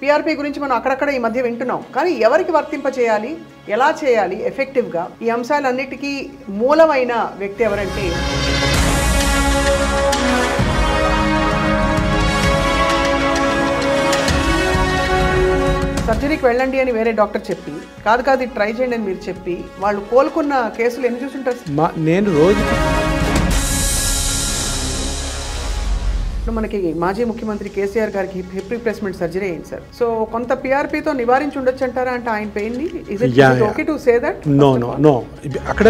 PRP గురించి మనం అక్కడక్కడ ఈ మధ్య వింటున్నాం. కానీ ఎవరికి వర్తింప చేయాలి, ఎలా చేయాలి ఎఫెక్టివ్గా, ఈ అంశాలన్నిటికీ మూలమైన వ్యక్తి ఎవరంటే సర్జరీకి వెళ్ళండి అని వేరే డాక్టర్ చెప్పి, కాదు ఇది ట్రై చేయండి అని మీరు చెప్పి, వాళ్ళు కోలుకున్న కేసులు ఎన్ని చూసుంటారు? నేను రోజుకి మనకి మాజీ ముఖ్యమంత్రి కేసీఆర్ గారికి హిప్ రీప్లేస్మెంట్ సర్జరీ అయింది సార్. సో కొంత పీఆర్పీతో నివారించి ఉండొచ్చు అంటారా? అంటే ఆయన పెయిన్ ని is it okay to say that? No అక్కడ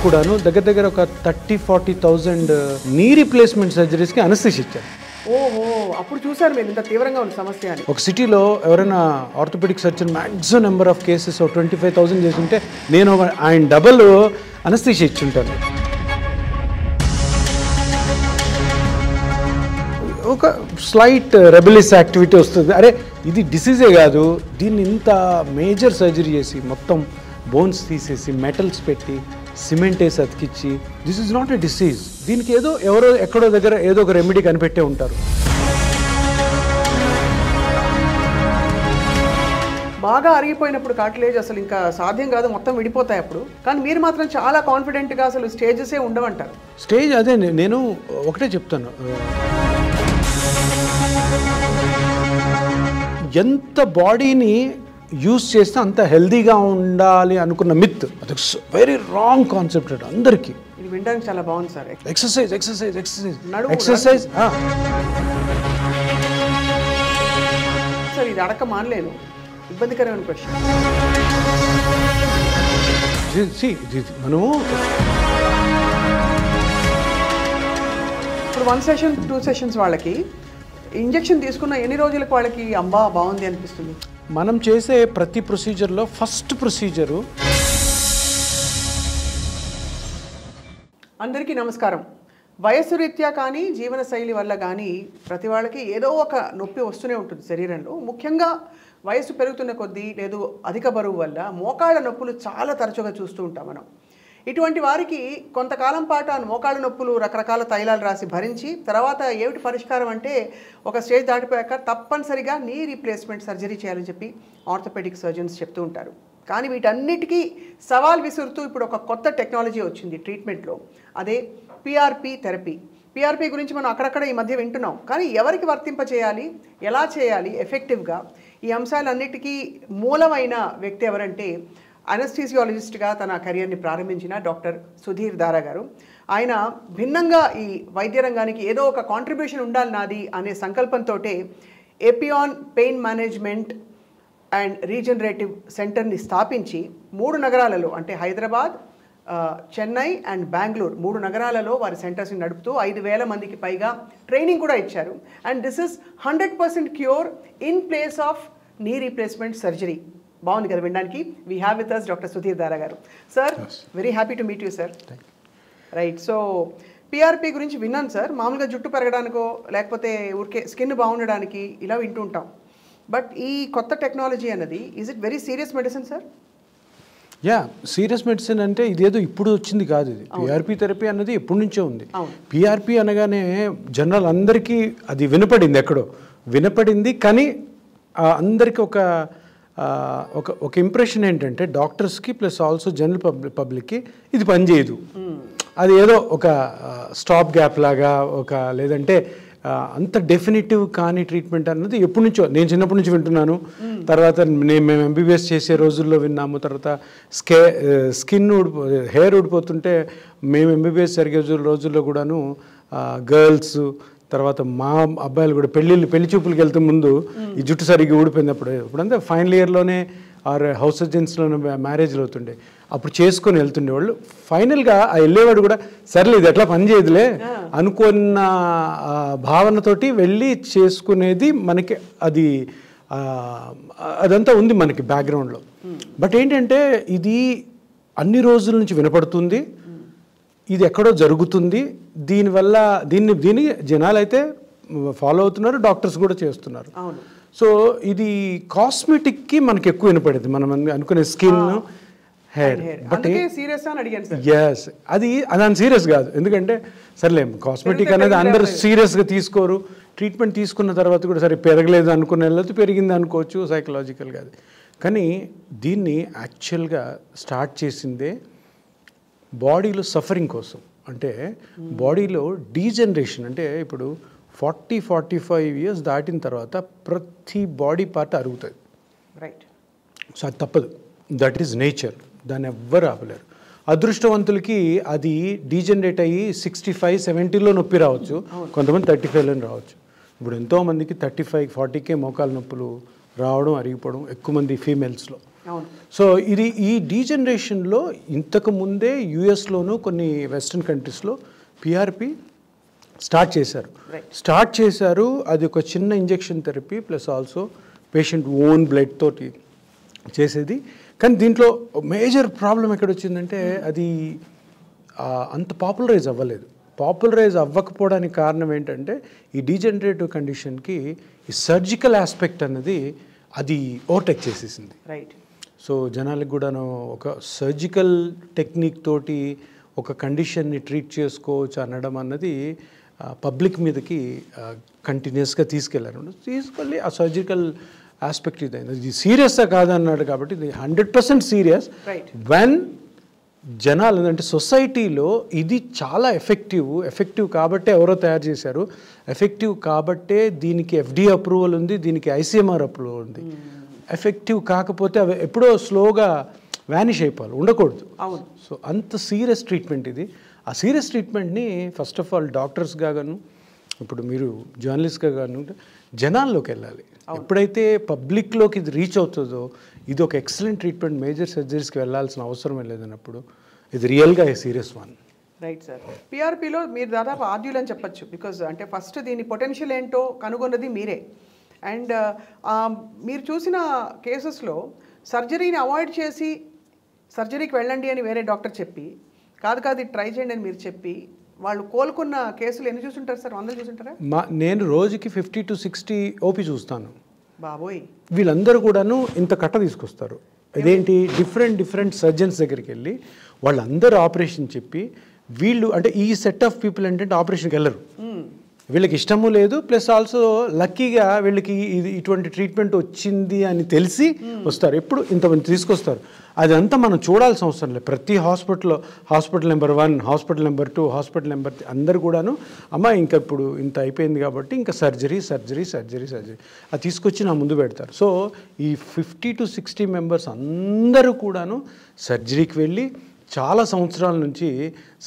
కూడాను దగ్గర ఒక 30-40,000 నీ రీప్లేస్మెంట్ సర్జరీస్కి అనస్థీషియా ఇచ్చారు. ఓహో, అప్పుడు చూసారు మీరు ఇంత తీవ్రంగా ఉన్న సమస్య అని. ఒక సిటీలో ఎవరైనా orthopedic surgeon maximum number of cases 25,000 చేస్తుంటే నేను ఆయన డబల్ అనస్థీషియా ఇచ్చుంటాను. ఒక స్లైట్ రెబెలియస్ యాక్టివిటీ వస్తుంది, అరే ఇది డిసీజే కాదు, దీన్ని ఇంత మేజర్ సర్జరీ చేసి మొత్తం బోన్స్ తీసేసి మెటల్స్ పెట్టి సిమెంట్ వేసి అతికిచ్చి, this is not a disease, దీనికి ఏదో ఎవరో ఎక్కడో దగ్గర ఏదో ఒక రెమెడీ కనిపెట్టే ఉంటారు. బాగా అరిగిపోయినప్పుడు కార్టిలేజ్ అసలు ఇంకా సాధ్యం కాదు, మొత్తం విడిపోతాయి అప్పుడు. కానీ మీరు మాత్రం చాలా కాన్ఫిడెంట్గా అసలు స్టేజెసే ఉండవంటారు. స్టేజ్ అదే, నేను ఒకటే చెప్తాను, ఎంత బాడీని యూజ్ చేస్తే అంత హెల్దీగా ఉండాలి అనుకున్న మిత్, అది వెరీ రాంగ్ కాన్సెప్ట్ అందరికీ. ఇది వినడానికి చాలా బాగుంది sir. Exercise exercise exercise exercise sir, ఇది అడక మానలేను, ఇబ్బందికరమైన క్వశ్చన్. మనము ఇప్పుడు 1 సెషన్ 2 సెషన్స్ వాళ్ళకి ఇంజెక్షన్ తీసుకున్న ఎన్ని రోజులకు వాళ్ళకి అంబా బాగుంది అనిపిస్తుంది? మనం చేసే ప్రతి ప్రొసీజర్లో ఫస్ట్ ప్రొసీజరు. అందరికీ నమస్కారం. వయస్సు రీత్యా కానీ జీవనశైలి వల్ల కానీ ప్రతి వాళ్ళకి ఏదో ఒక నొప్పి వస్తూనే ఉంటుంది శరీరంలో. ముఖ్యంగా వయసు పెరుగుతున్న కొద్దీ లేదు అధిక బరువు వల్ల మోకాళ్ళ నొప్పులు చాలా తరచుగా చూస్తూ ఉంటాం మనం. ఇటువంటి వారికి కొంతకాలం పాటు ఆ మోకాళ్ళ నొప్పులు రకరకాల తైలాలు రాసి భరించి తర్వాత ఏమిటి పరిష్కారం అంటే ఒక స్టేజ్ దాటిపోయాక తప్పనిసరిగా నీ రీప్లేస్మెంట్ సర్జరీ చేయాలని చెప్పి ఆర్థోపెడిక్ సర్జన్స్ చెప్తూ ఉంటారు. కానీ వీటన్నిటికీ సవాల్ విసురుతూ ఇప్పుడు ఒక కొత్త టెక్నాలజీ వచ్చింది ట్రీట్మెంట్లో, అదే పీఆర్పీ థెరపీ. పీఆర్పీ గురించి మనం అక్కడక్కడ ఈ మధ్య వింటున్నాం. కానీ ఎవరికి వర్తింప చేయాలి, ఎలా చేయాలి ఎఫెక్టివ్గా, ఈ అంశాలన్నిటికీ మూలమైన వ్యక్తి ఎవరంటే అనస్థీసియాలజిస్ట్గా తన కెరియర్ని ప్రారంభించిన డాక్టర్ సుధీర్ దారా గారు. ఆయన భిన్నంగా ఈ వైద్య రంగానికి ఏదో ఒక కాంట్రిబ్యూషన్ ఉండాలి నాది అనే సంకల్పంతో Epione pain management and regenerative సెంటర్ని స్థాపించి 3 నగరాలలో అంటే హైదరాబాద్, చెన్నై అండ్ బెంగళూరు 3 నగరాలలో వారి సెంటర్స్ని నడుపుతూ 5,000 మందికి పైగా ట్రైనింగ్ కూడా ఇచ్చారు. And this is 100% cure in place of knee replacement surgery. బాగుంది కదా వినడానికి. We have with us doctor Sudhir Dhara గారు. Sir, very happy to meet you sir. Right, so PRP గురించి విన్నాను సార్. మామూలుగా జుట్టు పెరగడానికో లేకపోతే ఊరికే స్కిన్ బాగుండడానికి ఇలా వింటూ ఉంటాం. బట్ ఈ కొత్త టెక్నాలజీ అన్నది is it very serious medicine sir? Serious medicine అంటే ఇదేదో ఇప్పుడు వచ్చింది కాదు, ఇది పీఆర్పీ థెరపీ అన్నది ఎప్పటి నుంచో ఉంది. పీఆర్పీ అనగానే జనరల్ అందరికీ అది వినపడింది కానీ అందరికీ ఒక ఇంప్రెషన్ ఏంటంటే డాక్టర్స్కి ప్లస్ ఆల్సో జనరల్ పబ్లిక్కి ఇది పనిచేయదు, అది ఏదో ఒక స్టాప్ గ్యాప్ లాగా లేదంటే అంత డెఫినిటివ్ కానీ ట్రీట్మెంట్ అన్నది ఎప్పటి నుంచో నేను చిన్నప్పటి నుంచి వింటున్నాను. తర్వాత మేము ఎంబీబీఎస్ చేసే రోజుల్లో విన్నాము. తర్వాత హెయిర్ ఊడిపోతుంటే మేము ఎంబీబీఎస్ జరిగే రోజుల్లో కూడాను గర్ల్స్ తర్వాత మా అబ్బాయిలు కూడా పెళ్లి చూపులకు వెళ్తే ముందు ఈ జుట్టు సరిగ్గా ఊడిపోయినప్పుడు ఇప్పుడంతా ఫైనల్ ఇయర్లోనే ఆర్ హౌస్ సర్జన్స్లోనే మ్యారేజ్లు అవుతుండే, అప్పుడు చేసుకొని వెళ్తుండేవాళ్ళు. ఫైనల్గా ఆ వెళ్ళేవాడు కూడా సర్లే ఇది ఎట్లా పని చేయదులే అనుకున్న భావనతోటి వెళ్ళి చేసుకునేది మనకి అదంతా ఉంది మనకి బ్యాక్గ్రౌండ్లో. బట్ ఏంటంటే ఇది అన్ని రోజుల నుంచి వినపడుతుంది, ఇది ఎక్కడో జరుగుతుంది, దీనివల్ల దీన్ని జనాలు అయితే ఫాలో అవుతున్నారు, డాక్టర్స్ కూడా చేస్తున్నారు. సో ఇది కాస్మెటిక్కి మనకి ఎక్కువ వినపడేది, మనం అనుకునే స్కిన్ హెయిర్. బట్ ఎస్ అది సీరియస్ కాదు, ఎందుకంటే సర్లే కాస్మెటిక్ అనేది అందరూ సీరియస్గా తీసుకోరు, ట్రీట్మెంట్ తీసుకున్న తర్వాత కూడా సరే పెరగలేదు అనుకునే వెళ్ళదు, పెరిగింది అనుకోవచ్చు సైకలాజికల్గా అది. కానీ దీన్ని యాక్చువల్గా స్టార్ట్ చేసిందే బాడీలో సఫరింగ్ కోసం. అంటే బాడీలో డీజనరేషన్, అంటే ఇప్పుడు 40-45 ఇయర్స్ దాటిన తర్వాత ప్రతి బాడీ పార్ట్ అరుగుతుంది. రైట్. సో అది తప్పదు, దట్ ఈజ్ నేచర్, దాన్ని ఎవ్వరు ఆపలేరు. అదృష్టవంతులకి అది డీజనరేట్ అయ్యి 65-70లో నొప్పి రావచ్చు, కొంతమంది 35లో రావచ్చు. ఇప్పుడు ఎంతోమందికి 35-40కే మోకాలు నొప్పులు రావడం, అరిగిపోవడం ఎక్కువ మంది ఫీమేల్స్లో. సో ఇది ఈ డీజనరేషన్లో ఇంతకు ముందే యుఎస్లోను కొన్ని వెస్ట్రన్ కంట్రీస్లో పిఆర్పి స్టార్ట్ చేశారు. అది ఒక చిన్న injection therapy plus also patient own blood తోటి చేసేది. కానీ దీంట్లో మేజర్ ప్రాబ్లం ఎక్కడ వచ్చిందంటే అది అంత పాపులరైజ్ అవ్వలేదు. పాపులరైజ్ అవ్వకపోవడానికి కారణం ఏంటంటే ఈ డీజనరేటివ్ కండిషన్కి ఈ సర్జికల్ ఆస్పెక్ట్ అన్నది అది ఓవర్టేక్ చేసేసింది. రైట్. సో జనాలకు కూడాను ఒక సర్జికల్ టెక్నిక్ తోటి ఒక కండిషన్ని ట్రీట్ చేసుకోవచ్చు అనడం అన్నది పబ్లిక్ మీదకి కంటిన్యూస్గా తీసుకెళ్ళి ఆ సర్జికల్ ఆస్పెక్ట్ ఇదైంది. ఇది సీరియస్గా కాదన్నాడు కాబట్టి ఇది 100% సీరియస్. వెన్ జనాలు అంటే సొసైటీలో ఇది చాలా ఎఫెక్టివ్ కాబట్టే ఎవరో తయారు చేశారు, ఎఫెక్టివ్ కాబట్టే దీనికి FDA అప్రూవల్ ఉంది, దీనికి ICMR అప్రూవల్ ఉంది. ఎఫెక్టివ్ కాకపోతే అవి ఎప్పుడో స్లోగా వ్యానిష్ అయిపోవాలి, ఉండకూడదు. అవును. సో అంత సీరియస్ ట్రీట్మెంట్ ఇది. ఆ సీరియస్ ట్రీట్మెంట్ని ఫస్ట్ ఆఫ్ ఆల్ డాక్టర్స్గా గాను, ఇప్పుడు మీరు జర్నలిస్ట్గా గాను జనాల్లోకి వెళ్ళాలి. ఎప్పుడైతే పబ్లిక్లోకి ఇది రీచ్ అవుతుందో ఇది ఒక ఎక్సలెంట్ ట్రీట్మెంట్, మేజర్ సర్జరీస్కి వెళ్ళాల్సిన అవసరం లేదన్నప్పుడు ఇది రియల్గా సీరియస్ వన్. Right sir. పిఆర్పిలో మీరు దాదాపు ఆద్యులు అని చెప్పచ్చు. బికాజ్ అంటే ఫస్ట్ దీని పొటెన్షియల్ ఏంటో కనుగొన్నది మీరే. అండ్ మీరు చూసిన కేసెస్లో సర్జరీని అవాయిడ్ చేసి సర్జరీకి వెళ్ళండి అని వేరే డాక్టర్ చెప్పి కాదు ఇది ట్రై చేయండి అని మీరు చెప్పి వాళ్ళు కోలుకున్న కేసులు ఎన్ని చూసుంటారు సార్? 100 చూసుంటారా? నేను రోజుకి 50 to 60 ఓపీ చూస్తాను. బాబోయ్. వీళ్ళందరూ కూడాను ఇంత కట్ట తీసుకొస్తారు. ఇదేంటి డిఫరెంట్ సర్జన్స్ దగ్గరికి వెళ్ళి వాళ్ళందరూ ఆపరేషన్ చెప్పి వీళ్ళు అంటే ఈ సెట్ ఆఫ్ పీపుల్ ఏంటంటే ఆపరేషన్కి వెళ్ళరు, వీళ్ళకి ఇష్టము లేదు, ప్లస్ ఆల్సో లక్కీగా వీళ్ళకి ఇది ఇటువంటి ట్రీట్మెంట్ వచ్చింది అని తెలిసి వస్తారు. ఎప్పుడు ఇంతమంది తీసుకొస్తారు. అదంతా మనం చూడాల్సిన అవసరం లేదు. ప్రతి hospital number 1, hospital number 2, hospital number 3 అందరు కూడాను అమ్మ ఇంకా ఇప్పుడు ఇంత అయిపోయింది కాబట్టి ఇంకా సర్జరీ అది తీసుకొచ్చి నా ముందు పెడతారు. సో ఈ 50 to 60 మెంబర్స్ అందరూ కూడాను సర్జరీకి వెళ్ళి చాలా సంవత్సరాల నుంచి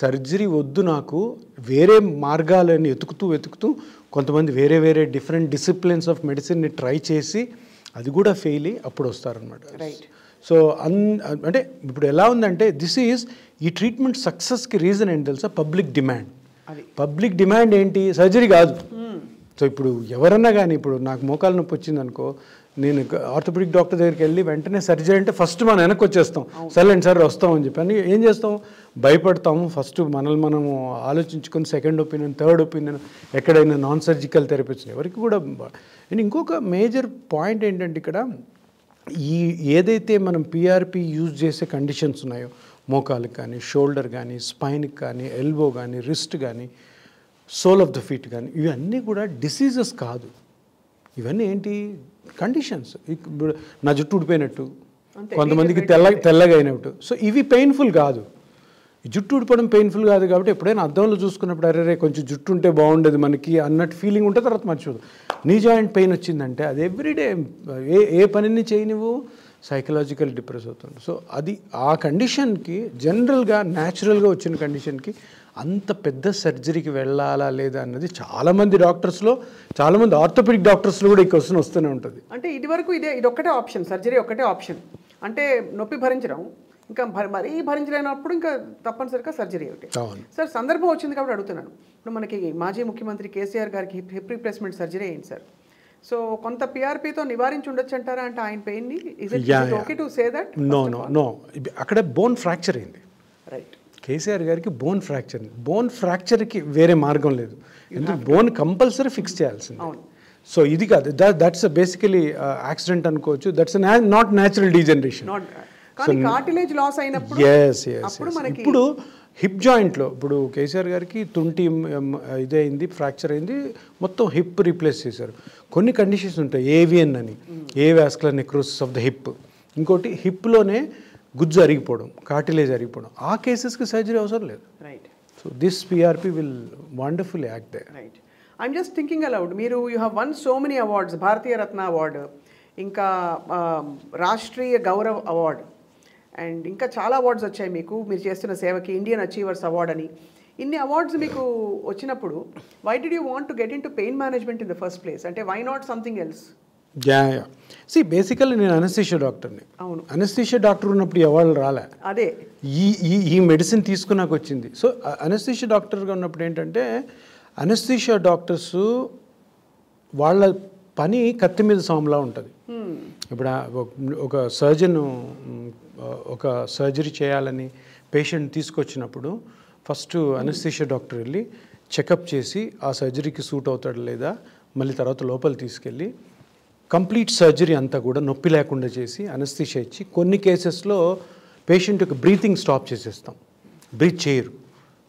సర్జరీ వద్దు నాకు వేరే మార్గాలని వెతుకుతూ కొంతమంది వేరే డిఫరెంట్ డిసిప్లిన్స్ ఆఫ్ మెడిసిన్ని ట్రై చేసి అది కూడా ఫెయిల్ అయ్యి అప్పుడు వస్తారనమాట. రైట్. సో అంటే ఇప్పుడు ఎలా ఉందంటే ఈ ట్రీట్మెంట్ సక్సెస్కి రీజన్ ఏంటి తెలుసా? పబ్లిక్ డిమాండ్ ఏంటి? సర్జరీ కాదు. సో ఇప్పుడు ఎవరన్నా కానీ ఇప్పుడు నాకు మోకాలు నొప్పి వచ్చిందనుకో, నేను ఆర్థోపెడిక్ డాక్టర్ దగ్గరికి వెళ్ళి వెంటనే సర్జరీ అంటే ఫస్ట్ మనం వెనక్కి వచ్చేస్తాం, సర్లేండి సార్ వస్తాం అని చెప్పి. అని ఏం చేస్తాం? భయపడతాము. ఫస్ట్ మనము ఆలోచించుకొని సెకండ్ ఒపీనియన్, థర్డ్ ఒపీనియన్, ఎక్కడైనా నాన్ సర్జికల్ థెరపీస్ ఎవరికి కూడా. అండ్ ఇంకొక మేజర్ పాయింట్ ఏంటంటే ఇక్కడ ఏదైతే మనం పిఆర్పి యూజ్ చేసే కండిషన్స్ ఉన్నాయో, మోకాలకు కానీ, షోల్డర్ కానీ, స్పైన్కి కానీ, ఎల్బో కానీ, రిస్ట్ కానీ, సోల్ ఆఫ్ ద ఫీట్ కానీ, ఇవన్నీ కూడా డిసీజెస్ కాదు. ఇవన్నీ ఏంటి? కండిషన్స్. ఇప్పుడు నా జుట్టు ఊడిపోయినట్టు, కొంతమందికి తెల్లగా అయినట్టు. సో ఇవి పెయిన్ఫుల్ కాదు. జుట్టు ఊడిపోవడం పెయిన్ఫుల్ కాదు కాబట్టి ఎప్పుడైనా అద్దంలో చూసుకున్నప్పుడు అరే కొంచెం జుట్టు ఉంటే బాగుండేది మనకి అన్నట్టు ఫీలింగ్ ఉంటే తర్వాత మర్చిపోదు. నీ జాయింట్ పెయిన్ వచ్చిందంటే అది ఎవ్రీడే ఏ పనిని చేయనివ్వు, సైకలాజికల్ డిప్రెస్ అవుతుంది. సో అది ఆ కండిషన్కి జనరల్గా న్యాచురల్గా వచ్చిన కండిషన్కి అంత పెద్ద సర్జరీకి వెళ్ళాలా లేదా అన్నది చాలామంది డాక్టర్స్లో, చాలామంది ఆర్థోపెడిక్ డాక్టర్స్లో కూడా ఈ క్వశ్చన్ వస్తూనే ఉంటుంది. అంటే ఇదివరకు ఇది ఒక్కటే ఆప్షన్, సర్జరీ ఒక్కటే ఆప్షన్. అంటే నొప్పి భరించడం, ఇంకా మరీ భరించలేనప్పుడు ఇంకా తప్పనిసరిగా సర్జరీ ఒకటి. సార్ సందర్భం వచ్చింది కాబట్టి అడుగుతున్నాను. ఇప్పుడు మనకి మాజీ ముఖ్యమంత్రి కేసీఆర్ గారికి హిప్ రీప్లేస్మెంట్ సర్జరీ అయింది సార్. సో కొంత పిఆర్పితో నివారించి ఉండొచ్చు అంటారా? అంటే ఆయన పెయిన్ని okay to say that? No అక్కడ బోన్ ఫ్రాక్చర్ అయింది. రైట్. కేసీఆర్ గారికి బోన్ ఫ్రాక్చర్కి వేరే మార్గం లేదు, ఎందుకంటే బోన్ కంపల్సరీ ఫిక్స్ చేయాల్సింది. సో ఇది కాదు, దట్స్ బేసికలీ యాక్సిడెంట్ అనుకోవచ్చు, దట్స్ నాట్ న్యాచురల్ డీజనరేషన్. కానీ కార్టిలేజ్ లాస్ అయినప్పుడు ఇప్పుడు హిప్ జాయింట్లో ఇప్పుడు కేసీఆర్ గారికి తుంటి ఇదే అయింది, ఫ్రాక్చర్ అయింది, మొత్తం హిప్ రీప్లేస్ చేశారు. కొన్ని కండిషన్స్ ఉంటాయి, ఏవిఎన్ అని, avascular necrosis of the hip. ఇంకోటి హిప్లోనే గుజ్జు అరిగిపోవడం, కార్టిలేజ్ అరిగిపోవడం, ఆ కేసెస్కి సర్జరీ అవసరం లేదు. Right. So this PRP will wonderfully act there. Right. I'm just thinking aloud. You have won so many awards, Bharatiya Ratna award, ఇంకా రాష్ట్రీయ గౌరవ్ అవార్డు, అండ్ ఇంకా చాలా అవార్డ్స్ వచ్చాయి మీకు మీరు చేస్తున్న సేవకి. ఇండియన్ అచీవర్స్ అవార్డ్ అని ఇన్ని అవార్డ్స్ మీకు వచ్చినప్పుడు why did you want to get in to pain management in the first place? అంటే why not something else? Yeah basically నేను అనస్థీషియా డాక్టర్ని. అవును. అనస్థీషియా డాక్టర్ ఉన్నప్పుడు ఈ అవార్డులు రాలే, అదే ఈ మెడిసిన్ తీసుకున్నాక వచ్చింది. సో అనస్థీషియా డాక్టర్గా ఉన్నప్పుడు ఏంటంటే అనస్థీషియా డాక్టర్స్ వాళ్ళ పని కత్తి మీద సాంలా ఉంటుంది. ఇప్పుడు ఒక సర్జన్ ఒక సర్జరీ చేయాలని పేషెంట్ తీసుకొచ్చినప్పుడు ఫస్ట్ అనస్థీషియా డాక్టర్ వెళ్ళి చెకప్ చేసి ఆ సర్జరీకి సూట్ అవుతాడు లేదా, మళ్ళీ తర్వాత లోపల తీసుకెళ్ళి కంప్లీట్ సర్జరీ అంతా కూడా నొప్పి లేకుండా చేసి అనస్థీషియా ఇచ్చి, కొన్ని కేసెస్లో పేషెంట్ యొక్క బ్రీతింగ్ స్టాప్ చేసేస్తాం, బ్రీత్ చేయరు,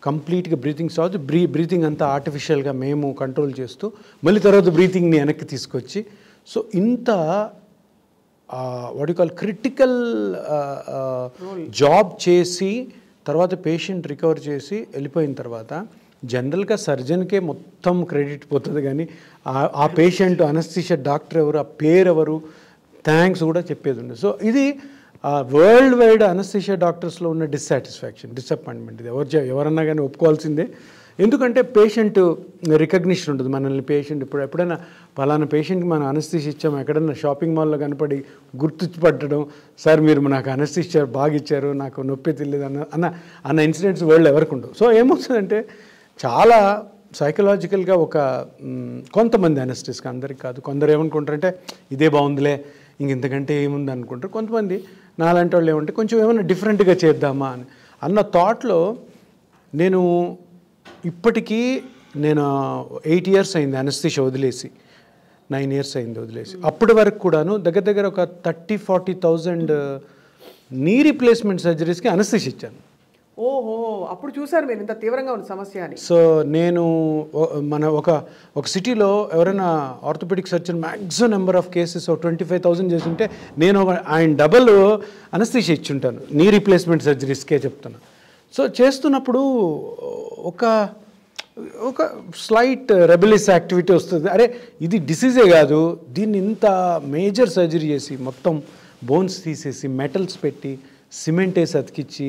కంప్లీట్గా బ్రీతింగ్ స్టాప్, బ్రీతింగ్ అంతా ఆర్టిఫిషియల్గా మేము కంట్రోల్ చేస్తూ మళ్ళీ తర్వాత బ్రీతింగ్ని వెనక్కి తీసుకొచ్చి, సో ఇంత what you call critical job చేసి తర్వాత పేషెంట్ రికవర్ చేసి వెళ్ళిపోయిన తర్వాత జనరల్గా సర్జన్కే మొత్తం క్రెడిట్ పోతుంది, కానీ ఆ పేషెంట్ అనస్థీషియా డాక్టర్ ఎవరు, ఆ పేరు ఎవరు, థ్యాంక్స్ కూడా చెప్పేది ఉంది. సో ఇది వరల్డ్ వైడ్ అనస్థీషియా డాక్టర్స్లో ఉన్న డిసప్పాయింట్మెంట్. ఇది ఎవరన్నా కానీ ఒప్పుకోవాల్సిందే. ఎందుకంటే పేషెంట్ రికగ్నిషన్ ఉంటుంది. మనల్ని పేషెంట్ ఎప్పుడైనా పలానా పేషెంట్కి మనం అనస్థీషియా ఇచ్చాము, ఎక్కడన్నా షాపింగ్ మాల్లో కనపడి గుర్తుపట్టడం, సార్ మీరు నాకు అనస్థీషియా బాగా ఇచ్చారు, నాకు నొప్పి తెలియదు అన్న ఇన్సిడెంట్స్ వరల్డ్ ఎవరికి ఉండవు. సో ఏమవుతుందంటే చాలా సైకలాజికల్గా కొంతమంది అనస్థిస్ట్కి, అందరికి కాదు, కొందరు ఏమనుకుంటారంటే ఇదే బాగుందిలే ఇంతకంటే ఏముంది అనుకుంటారు. కొంతమంది నాలాంటి వాళ్ళు ఏమంటే కొంచెం ఏమైనా డిఫరెంట్గా చేద్దామా అన్న థాట్లో ఇప్పటికీ నేను 8 years అయింది అనస్థీషియా వదిలేసి, 9 years అయింది వదిలేసి. అప్పటి వరకు కూడాను దగ్గర ఒక 30-40,000 నీ రీప్లేస్మెంట్ సర్జరీస్కి అనస్థీషియా ఇచ్చాను. ఓహో, అప్పుడు చూసారు మీరు ఇంత తీవ్రంగా ఉన్న సమస్య అని. సో నేను ఒక సిటీలో ఎవరైనా orthopedic surgeon maximum number of cases 25,000 చేస్తుంటే నేను ఆయన డబల్ అనస్థీషియా ఇచ్చుంటాను నీ రీప్లేస్మెంట్ సర్జరీస్కే చెప్తాను. సో చేస్తున్నప్పుడు ఒక స్లైట్ రెబెలియస్ యాక్టివిటీ వస్తుంది. అరే ఇది డిసీజే కాదు, దీన్ని ఇంత మేజర్ సర్జరీ చేసి మొత్తం బోన్స్ తీసేసి మెటల్స్ పెట్టి సిమెంట్ వేసి అతికిచ్చి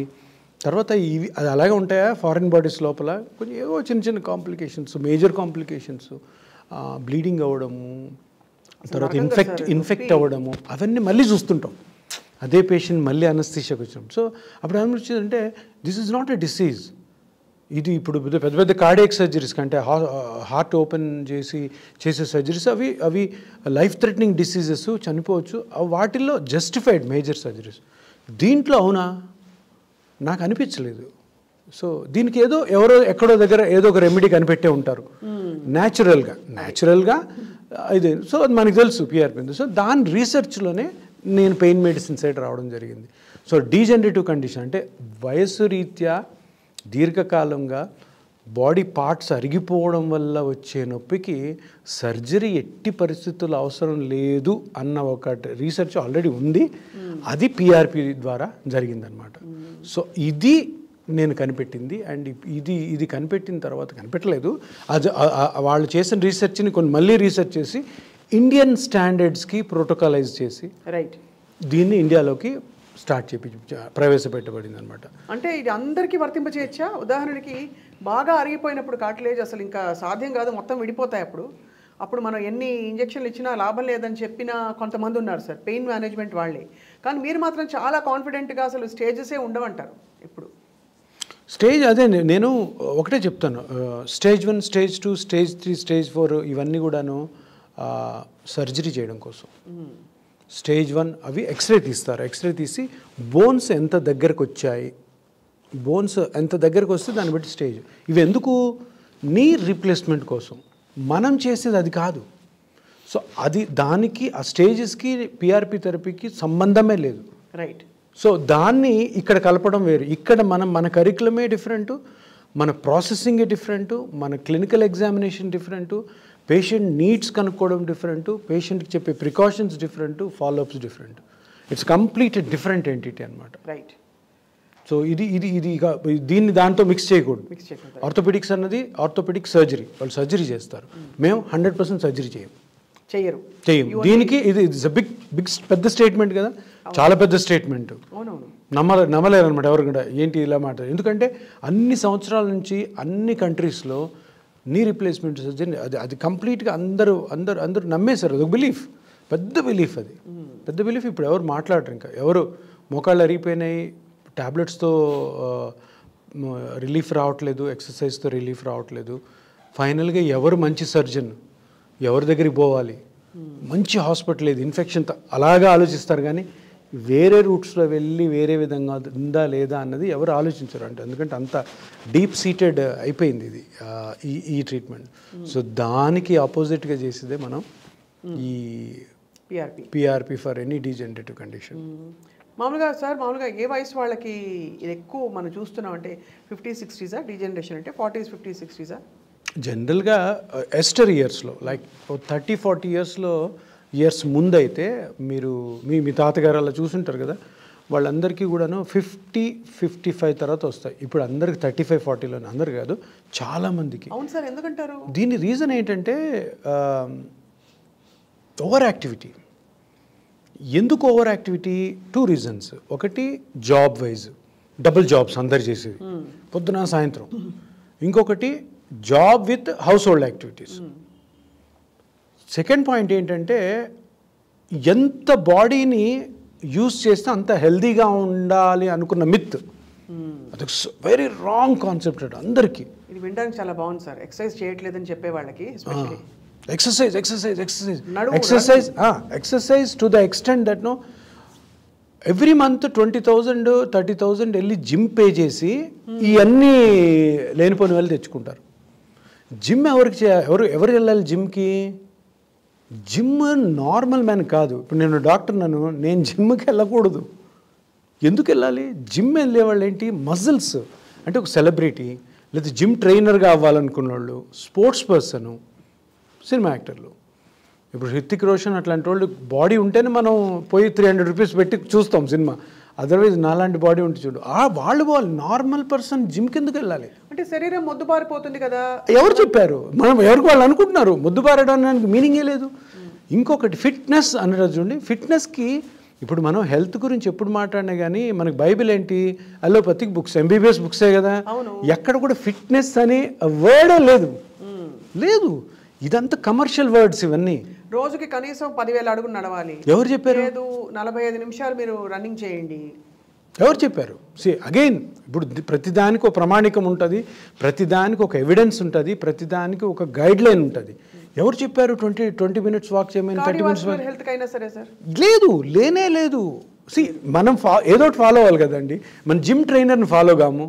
తర్వాత అది అలాగే ఉంటాయా ఫారిన్ బాడీస్ లోపల కొంచెం ఏవో చిన్న కాంప్లికేషన్స్, మేజర్ కాంప్లికేషన్స్, బ్లీడింగ్ అవ్వడము, తర్వాత ఇన్ఫెక్ట్ అవ్వడము, అవన్నీ మళ్ళీ చూస్తుంటాం. అదే పేషెంట్ మళ్ళీ అనస్థీషియాకి వచ్చినాం. సో అప్పుడు ఏమనిపించిందంటే this is not a disease. ఇది ఇప్పుడు పెద్ద కార్డియాక్ సర్జరీస్ కంటే హార్ట్ ఓపెన్ చేసే సర్జరీస్ అవి లైఫ్ థ్రెటనింగ్ డిసీజెస్, చనిపోవచ్చు, వాటిల్లో జస్టిఫైడ్ మేజర్ సర్జరీస్. దీంట్లో అవునా నాకు అనిపించలేదు. సో దీనికి ఎవరో ఎక్కడో దగ్గర ఏదో ఒక రెమెడీ కనిపెట్టే ఉంటారు న్యాచురల్గా ఇది. సో అది మనకు తెలుసు పిఆర్పి. సో దాని రీసెర్చ్లోనే నేను పెయిన్ మెడిసిన్ సైడ్ రావడం జరిగింది. సో డీజనరేటివ్ కండిషన్ అంటే వయస్సు రీత్యా దీర్ఘకాలంగా బాడీ పార్ట్స్ అరిగిపోవడం వల్ల వచ్చే నొప్పికి సర్జరీ ఎట్టి పరిస్థితుల్లో అవసరం లేదు అన్న ఒక రీసెర్చ్ ఆల్రెడీ ఉంది. అది పిఆర్పి ద్వారా జరిగిందనమాట. సో ఇది నేను కనిపెట్టింది. అండ్ ఇది కనిపెట్టిన తర్వాత కనిపెట్టలేదు, అది వాళ్ళు చేసిన రీసెర్చ్ని మళ్ళీ రీసెర్చ్ చేసి ఇండియన్ స్టాండర్డ్స్కి ప్రోటోకాలైజ్ చేసి దీన్ని ఇండియాలోకి ప్రవేశపెట్టబడింది అనమాట. అంటే ఇది అందరికీ వర్తింపచేయచ్చా? ఉదాహరణకి బాగా అరిగిపోయినప్పుడు కార్టిలేజ్ అసలు ఇంకా సాధ్యం కాదు, మొత్తం విడిపోతాయి. అప్పుడు మనం ఎన్ని ఇంజక్షన్లు ఇచ్చినా లాభం లేదని చెప్పిన కొంతమంది ఉన్నారు సార్, పెయిన్ మేనేజ్మెంట్ వాళ్ళే. కానీ మీరు మాత్రం చాలా కాన్ఫిడెంట్గా అసలు స్టేజెసే ఉండవంటారు. ఇప్పుడు అదే నేను ఒకటే చెప్తాను, స్టేజ్ 1, స్టేజ్ 2, స్టేజ్ 3, స్టేజ్ 4 ఇవన్నీ కూడాను సర్జరీ చేయడం కోసం. స్టేజ్ 1 అవి ఎక్స్రే తీస్తారు. ఎక్స్రే తీసి బోన్స్ ఎంత దగ్గరకు వచ్చాయి, బోన్స్ ఎంత దగ్గరకు వస్తే దాన్ని బట్టి స్టేజ్. ఇవి ఎందుకు? నీ రీప్లేస్మెంట్ కోసం. మనం చేసేది అది కాదు. సో దానికి ఆ స్టేజెస్కి పిఆర్పి థెరపీకి సంబంధమే లేదు. రైట్. సో దాన్ని ఇక్కడ కలపడం వేరు. ఇక్కడ మన కరికులమే డిఫరెంట్, మన ప్రాసెసింగే డిఫరెంట్, మన clinical examination different, patient needs కనుక్కోవడం డిఫరెంట్, పేషెంట్కి చెప్పే precautions different, follow-ups different. It's complete different entity అనమాట. రైట్. సో దీన్ని దాంతో మిక్స్ చేయకూడదు. ఆర్థోపెడిక్స్ అన్నది ఆర్థోపెడిక్ సర్జరీ, వాళ్ళు సర్జరీ చేస్తారు. మేము 100% సర్జరీ చేయము. దీనికి ఇది బిగ్ పెద్ద స్టేట్మెంట్ కదా, చాలా పెద్ద స్టేట్మెంట్. నమ్మలేరు అనమాట ఎవరు కూడా, ఏంటి ఇలా మాట్లాడారు. ఎందుకంటే అన్ని సంవత్సరాల నుంచి అన్ని కంట్రీస్లో నీ రీప్లేస్మెంట్ సర్జరీ అది కంప్లీట్గా అందరూ నమ్మేశారు. అది ఒక బిలీఫ్, పెద్ద బిలీఫ్. అది పెద్ద బిలీఫ్. ఇప్పుడు ఎవరు మాట్లాడరు, ఇంకా ఎవరు మోకాళ్ళు అరిగిపోయినాయి, ట్యాబ్లెట్స్తో రిలీఫ్ రావట్లేదు, ఎక్సర్సైజ్తో రిలీఫ్ రావట్లేదు. ఫైనల్గా ఎవరు మంచి సర్జన్, ఎవరి దగ్గరికి పోవాలి, మంచి హాస్పిటల్ ఏది, ఇన్ఫెక్షన్ అలాగా ఆలోచిస్తారు. కానీ వేరే రూట్స్లో వెళ్ళి వేరే విధంగా ఉందా లేదా అన్నది ఎవరు ఆలోచించరు. అంటే ఎందుకంటే అంత డీప్ సీటెడ్ అయిపోయింది ఇది ఈ ట్రీట్మెంట్. సో దానికి ఆపోజిట్గా చేసేదే మనం ఈ PRP for any degenerative condition. మామూలుగా ఏ వయసు వాళ్ళకి ఇది ఎక్కువ మనం చూస్తున్నాం అంటే 50s 60s డీజనరేషన్ అంటే 40s 50s 60s? జనరల్గా ఎస్టర్ ఇయర్స్లో లైక్ 30-40 ఇయర్స్ ముందైతే మీరు మీ తాతగారు అలా చూసుంటారు కదా, వాళ్ళందరికీ కూడాను 50-55 తర్వాత వస్తాయి. ఇప్పుడు అందరికి 35-40లోనే, అందరు కాదు, చాలామందికి. అవును సార్, ఎందుకంటారు? దీని రీజన్ ఏంటంటే ఓవర్ యాక్టివిటీ. ఎందుకు ఓవర్ యాక్టివిటీ? 2 రీజన్స్. ఒకటి జాబ్ వైజ్, డబుల్ జాబ్స్ అందరు చేసేది, పొద్దున సాయంత్రం. ఇంకొకటి job with house hold activities. Second point ఏంటంటే ఎంత బాడీని యూజ్ చేస్తే అంత హెల్దీగా ఉండాలి అనుకున్న మిత్. అది వెరీ రాంగ్ కాన్సెప్ట్ అండి అందరికీ. ఇది వినడానికి చాలా బాగుంది సార్. ఎక్సర్సైజ్ చేయట్లేదని చెప్పే వాళ్ళకి exercise to the extent that every month 20,000 30,000 వెళ్ళి జిమ్ పే చేసి ఇవన్నీ లేనిపోయిన వాళ్ళు తెచ్చుకుంటారు. జిమ్ ఎవరు వెళ్ళాలి జిమ్కి? జిమ్ నార్మల్ మ్యాన్ కాదు. ఇప్పుడు నేను డాక్టర్, నేను జిమ్కి వెళ్ళకూడదు. ఎందుకు వెళ్ళాలి? జిమ్ వెళ్ళే వాళ్ళు ఏంటి, మజిల్స్ అంటే ఒక సెలబ్రిటీ, లేదా జిమ్ ట్రైనర్గా అవ్వాలనుకున్న వాళ్ళు, స్పోర్ట్స్ పర్సను, సినిమా యాక్టర్లు. ఇప్పుడు హృతిక్ రోషన్ అట్లాంటి వాళ్ళు బాడీ ఉంటేనే మనం పోయి 300 రూపీస్ పెట్టి చూస్తాం సినిమా. అదర్వైజ్ నాలాంటి బాడీ ఉంటే చూడు, వాళ్ళు పోవాలి. నార్మల్ పర్సన్ జిమ్కి ఎందుకు వెళ్ళాలి? అంటే శరీరం మొద్దుబారిపోతుంది కదా. ఎవరు చెప్పారు? మనం ఎవరికి వాళ్ళు అనుకుంటున్నారు. మొద్దుబారడానికి మీనింగే లేదు. ఇంకొకటి ఫిట్నెస్ అన్నది చూడండి. ఫిట్నెస్కి ఇప్పుడు మనం హెల్త్ గురించి ఎప్పుడు మాట్లాడినా కానీ మనకి బైబిల్ ఏంటి, అలోపతిక్ బుక్స్, ఎంబీబీఎస్ బుక్సే కదా. ఎక్కడ కూడా ఫిట్నెస్ అనే వర్డే లేదు. ఇదంతా కమర్షియల్ వర్డ్స్ ఇవన్నీ. రోజుకి కనీసం 10,000 అడుగులు నడవాలి. ఎవరు చెప్పారు? లేదు 45 నిమిషాలు మీరు రన్నింగ్ చేయండి. ఎవరు చెప్పారు? అగైన్ ఇప్పుడు ప్రతిదానికి ఒక ప్రమాణికం ఉంటుంది, ప్రతిదానికి ఒక ఎవిడెన్స్ ఉంటుంది, ప్రతిదానికి ఒక గైడ్ లైన్ ఉంటుంది. ఎవరు చెప్పారు 20 మినిట్స్ వాక్ చేయమని, 30 మినిట్స్ హెల్త్ కైనా సరే సార్? లేదు, లేనే లేదు. మనం ఏదో ఒకటి ఫాలో అవ్వాలి కదండి. మన జిమ్ ట్రైనర్ని ఫాలో కాము,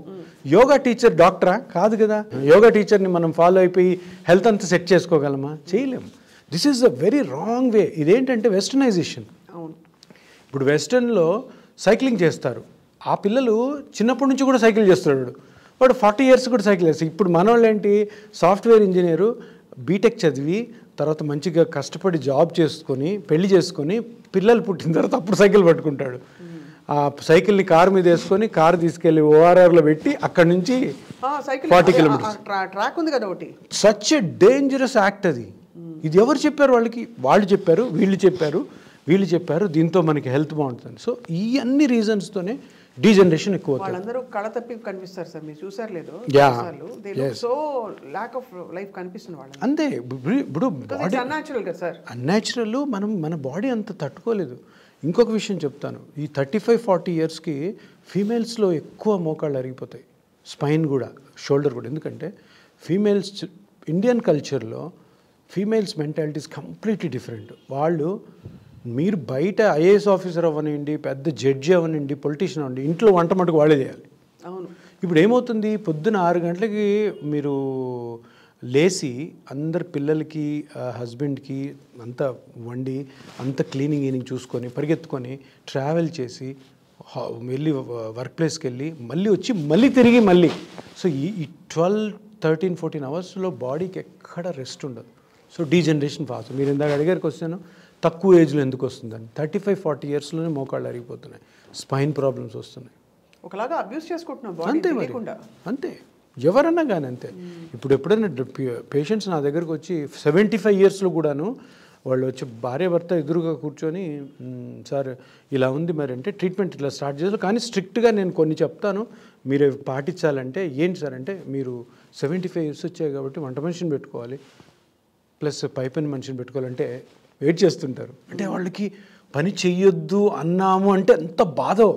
యోగా టీచర్ డాక్టరా కాదు కదా. యోగా టీచర్ని మనం ఫాలో అయిపోయి హెల్త్ అంతా సెట్ చేసుకోగలమా? చేయలేము. This is a very wrong way. ఇదేంటంటే వెస్టర్నైజేషన్. ఇప్పుడు వెస్టర్న్లో సైక్లింగ్ చేస్తారు. ఆ పిల్లలు చిన్నప్పటి నుంచి కూడా సైకిల్ చేస్తున్నాడు. వాడు 40 ఇయర్స్ కూడా సైకిల్ చేస్తారు. ఇప్పుడు మన వాళ్ళు ఏంటి, సాఫ్ట్వేర్ ఇంజనీరు, బీటెక్ చదివి తర్వాత మంచిగా కష్టపడి జాబ్ చేసుకొని పెళ్లి చేసుకొని పిల్లలు పుట్టిన తర్వాత అప్పుడు సైకిల్ పట్టుకుంటాడు. ఆ సైకిల్ని కారు మీద వేసుకొని కారు తీసుకెళ్ళి ఓఆర్ఆర్లో పెట్టి అక్కడి నుంచి 40 కిలోమీటర్స్ ట్రాక్ ఉంది కదా ఒకటి. సచ్ ఎ డేంజరస్ యాక్ట్ అది. ఇది ఎవరు చెప్పారు వాళ్ళకి? వాళ్ళు చెప్పారు, వీళ్ళు చెప్పారు దీంతో మనకి హెల్త్ బాగుంటుంది. సో ఈ అన్ని రీజన్స్తోనే డీజనరేషన్ ఎక్కువ. వాళ్ళందరూ కళ తప్పి కనిపిస్తారు సార్, మీరు చూసారు లేదు? సో ల్యాక్ ఆఫ్ లైఫ్ కనిపిస్తుంది వాళ్ళకి. అంతే. ఇప్పుడు అన్యాచురల్ కదా సార్. అన్యాచురల్. మన బాడీ అంత తట్టుకోలేదు. ఇంకొక విషయం చెప్తాను. ఈ 35-40 ఇయర్స్కి ఫీమేల్స్లో ఎక్కువ మోకాళ్ళు అరిగిపోతాయి, స్పైన్ కూడా, షోల్డర్ కూడా. ఎందుకంటే ఫీమేల్స్ ఇండియన్ కల్చర్లో ఫీమేల్స్ మెంటాలిటీస్ కంప్లీట్లీ డిఫరెంట్. వాళ్ళు మీరు బయట ఐఏఎస్ ఆఫీసర్ అవ్వనండి, పెద్ద జడ్జి అవ్వనండి, పొలిటీషియన్ అవ్వండి, ఇంట్లో వంట మటుకు వాళ్ళే చేయాలి. అవును. ఇప్పుడు ఏమవుతుంది, పొద్దున 6 గంటలకి మీరు లేచి అందరు పిల్లలకి హస్బెండ్కి అంతా వండి అంత క్లీనింగ్ చూసుకొని పరిగెత్తుకొని ట్రావెల్ చేసి వెళ్ళి వర్క్ ప్లేస్కి వెళ్ళి మళ్ళీ వచ్చి మళ్ళీ తిరిగి మళ్ళీ. సో ఈ 12-13-14 అవర్స్లో బాడీకి ఎక్కడ రెస్ట్ ఉండదు. So degeneration fast. మీరు ఇందాక అడిగారు క్వశ్చన్, తక్కువ ఏజ్లో ఎందుకు వస్తుందని. 35-40 ఇయర్స్లోనే మోకాళ్ళు అరిగిపోతున్నాయి, స్పైన్ ప్రాబ్లమ్స్ వస్తున్నాయి. ఒకలాగా అబ్యూస్ చేసుకుంటున్నాం అంతే మరి, అంతే ఎవరన్నా కానీ అంతే. ఇప్పుడు ఎప్పుడైనా పేషెంట్స్ నా దగ్గరకు వచ్చి 75 ఇయర్స్లో కూడాను వాళ్ళు వచ్చి భార్య భర్త ఎదురుగా కూర్చొని, సార్ ఇలా ఉంది మరి అంటే ట్రీట్మెంట్ ఇట్లా స్టార్ట్ చేస్తారు, కానీ స్ట్రిక్ట్గా నేను కొన్ని చెప్తాను మీరు పాటించాలంటే. ఏంటి సార్ అంటే, మీరు 75 ఇయర్స్ వచ్చాయి కాబట్టి వంట మనిషిని పెట్టుకోవాలి ప్లస్ పైపైన మనిషిని పెట్టుకోవాలంటే వెయిట్ చేస్తుంటారు. అంటే వాళ్ళకి పని చెయ్యొద్దు అన్నాము అంటే ఎంత బాధో.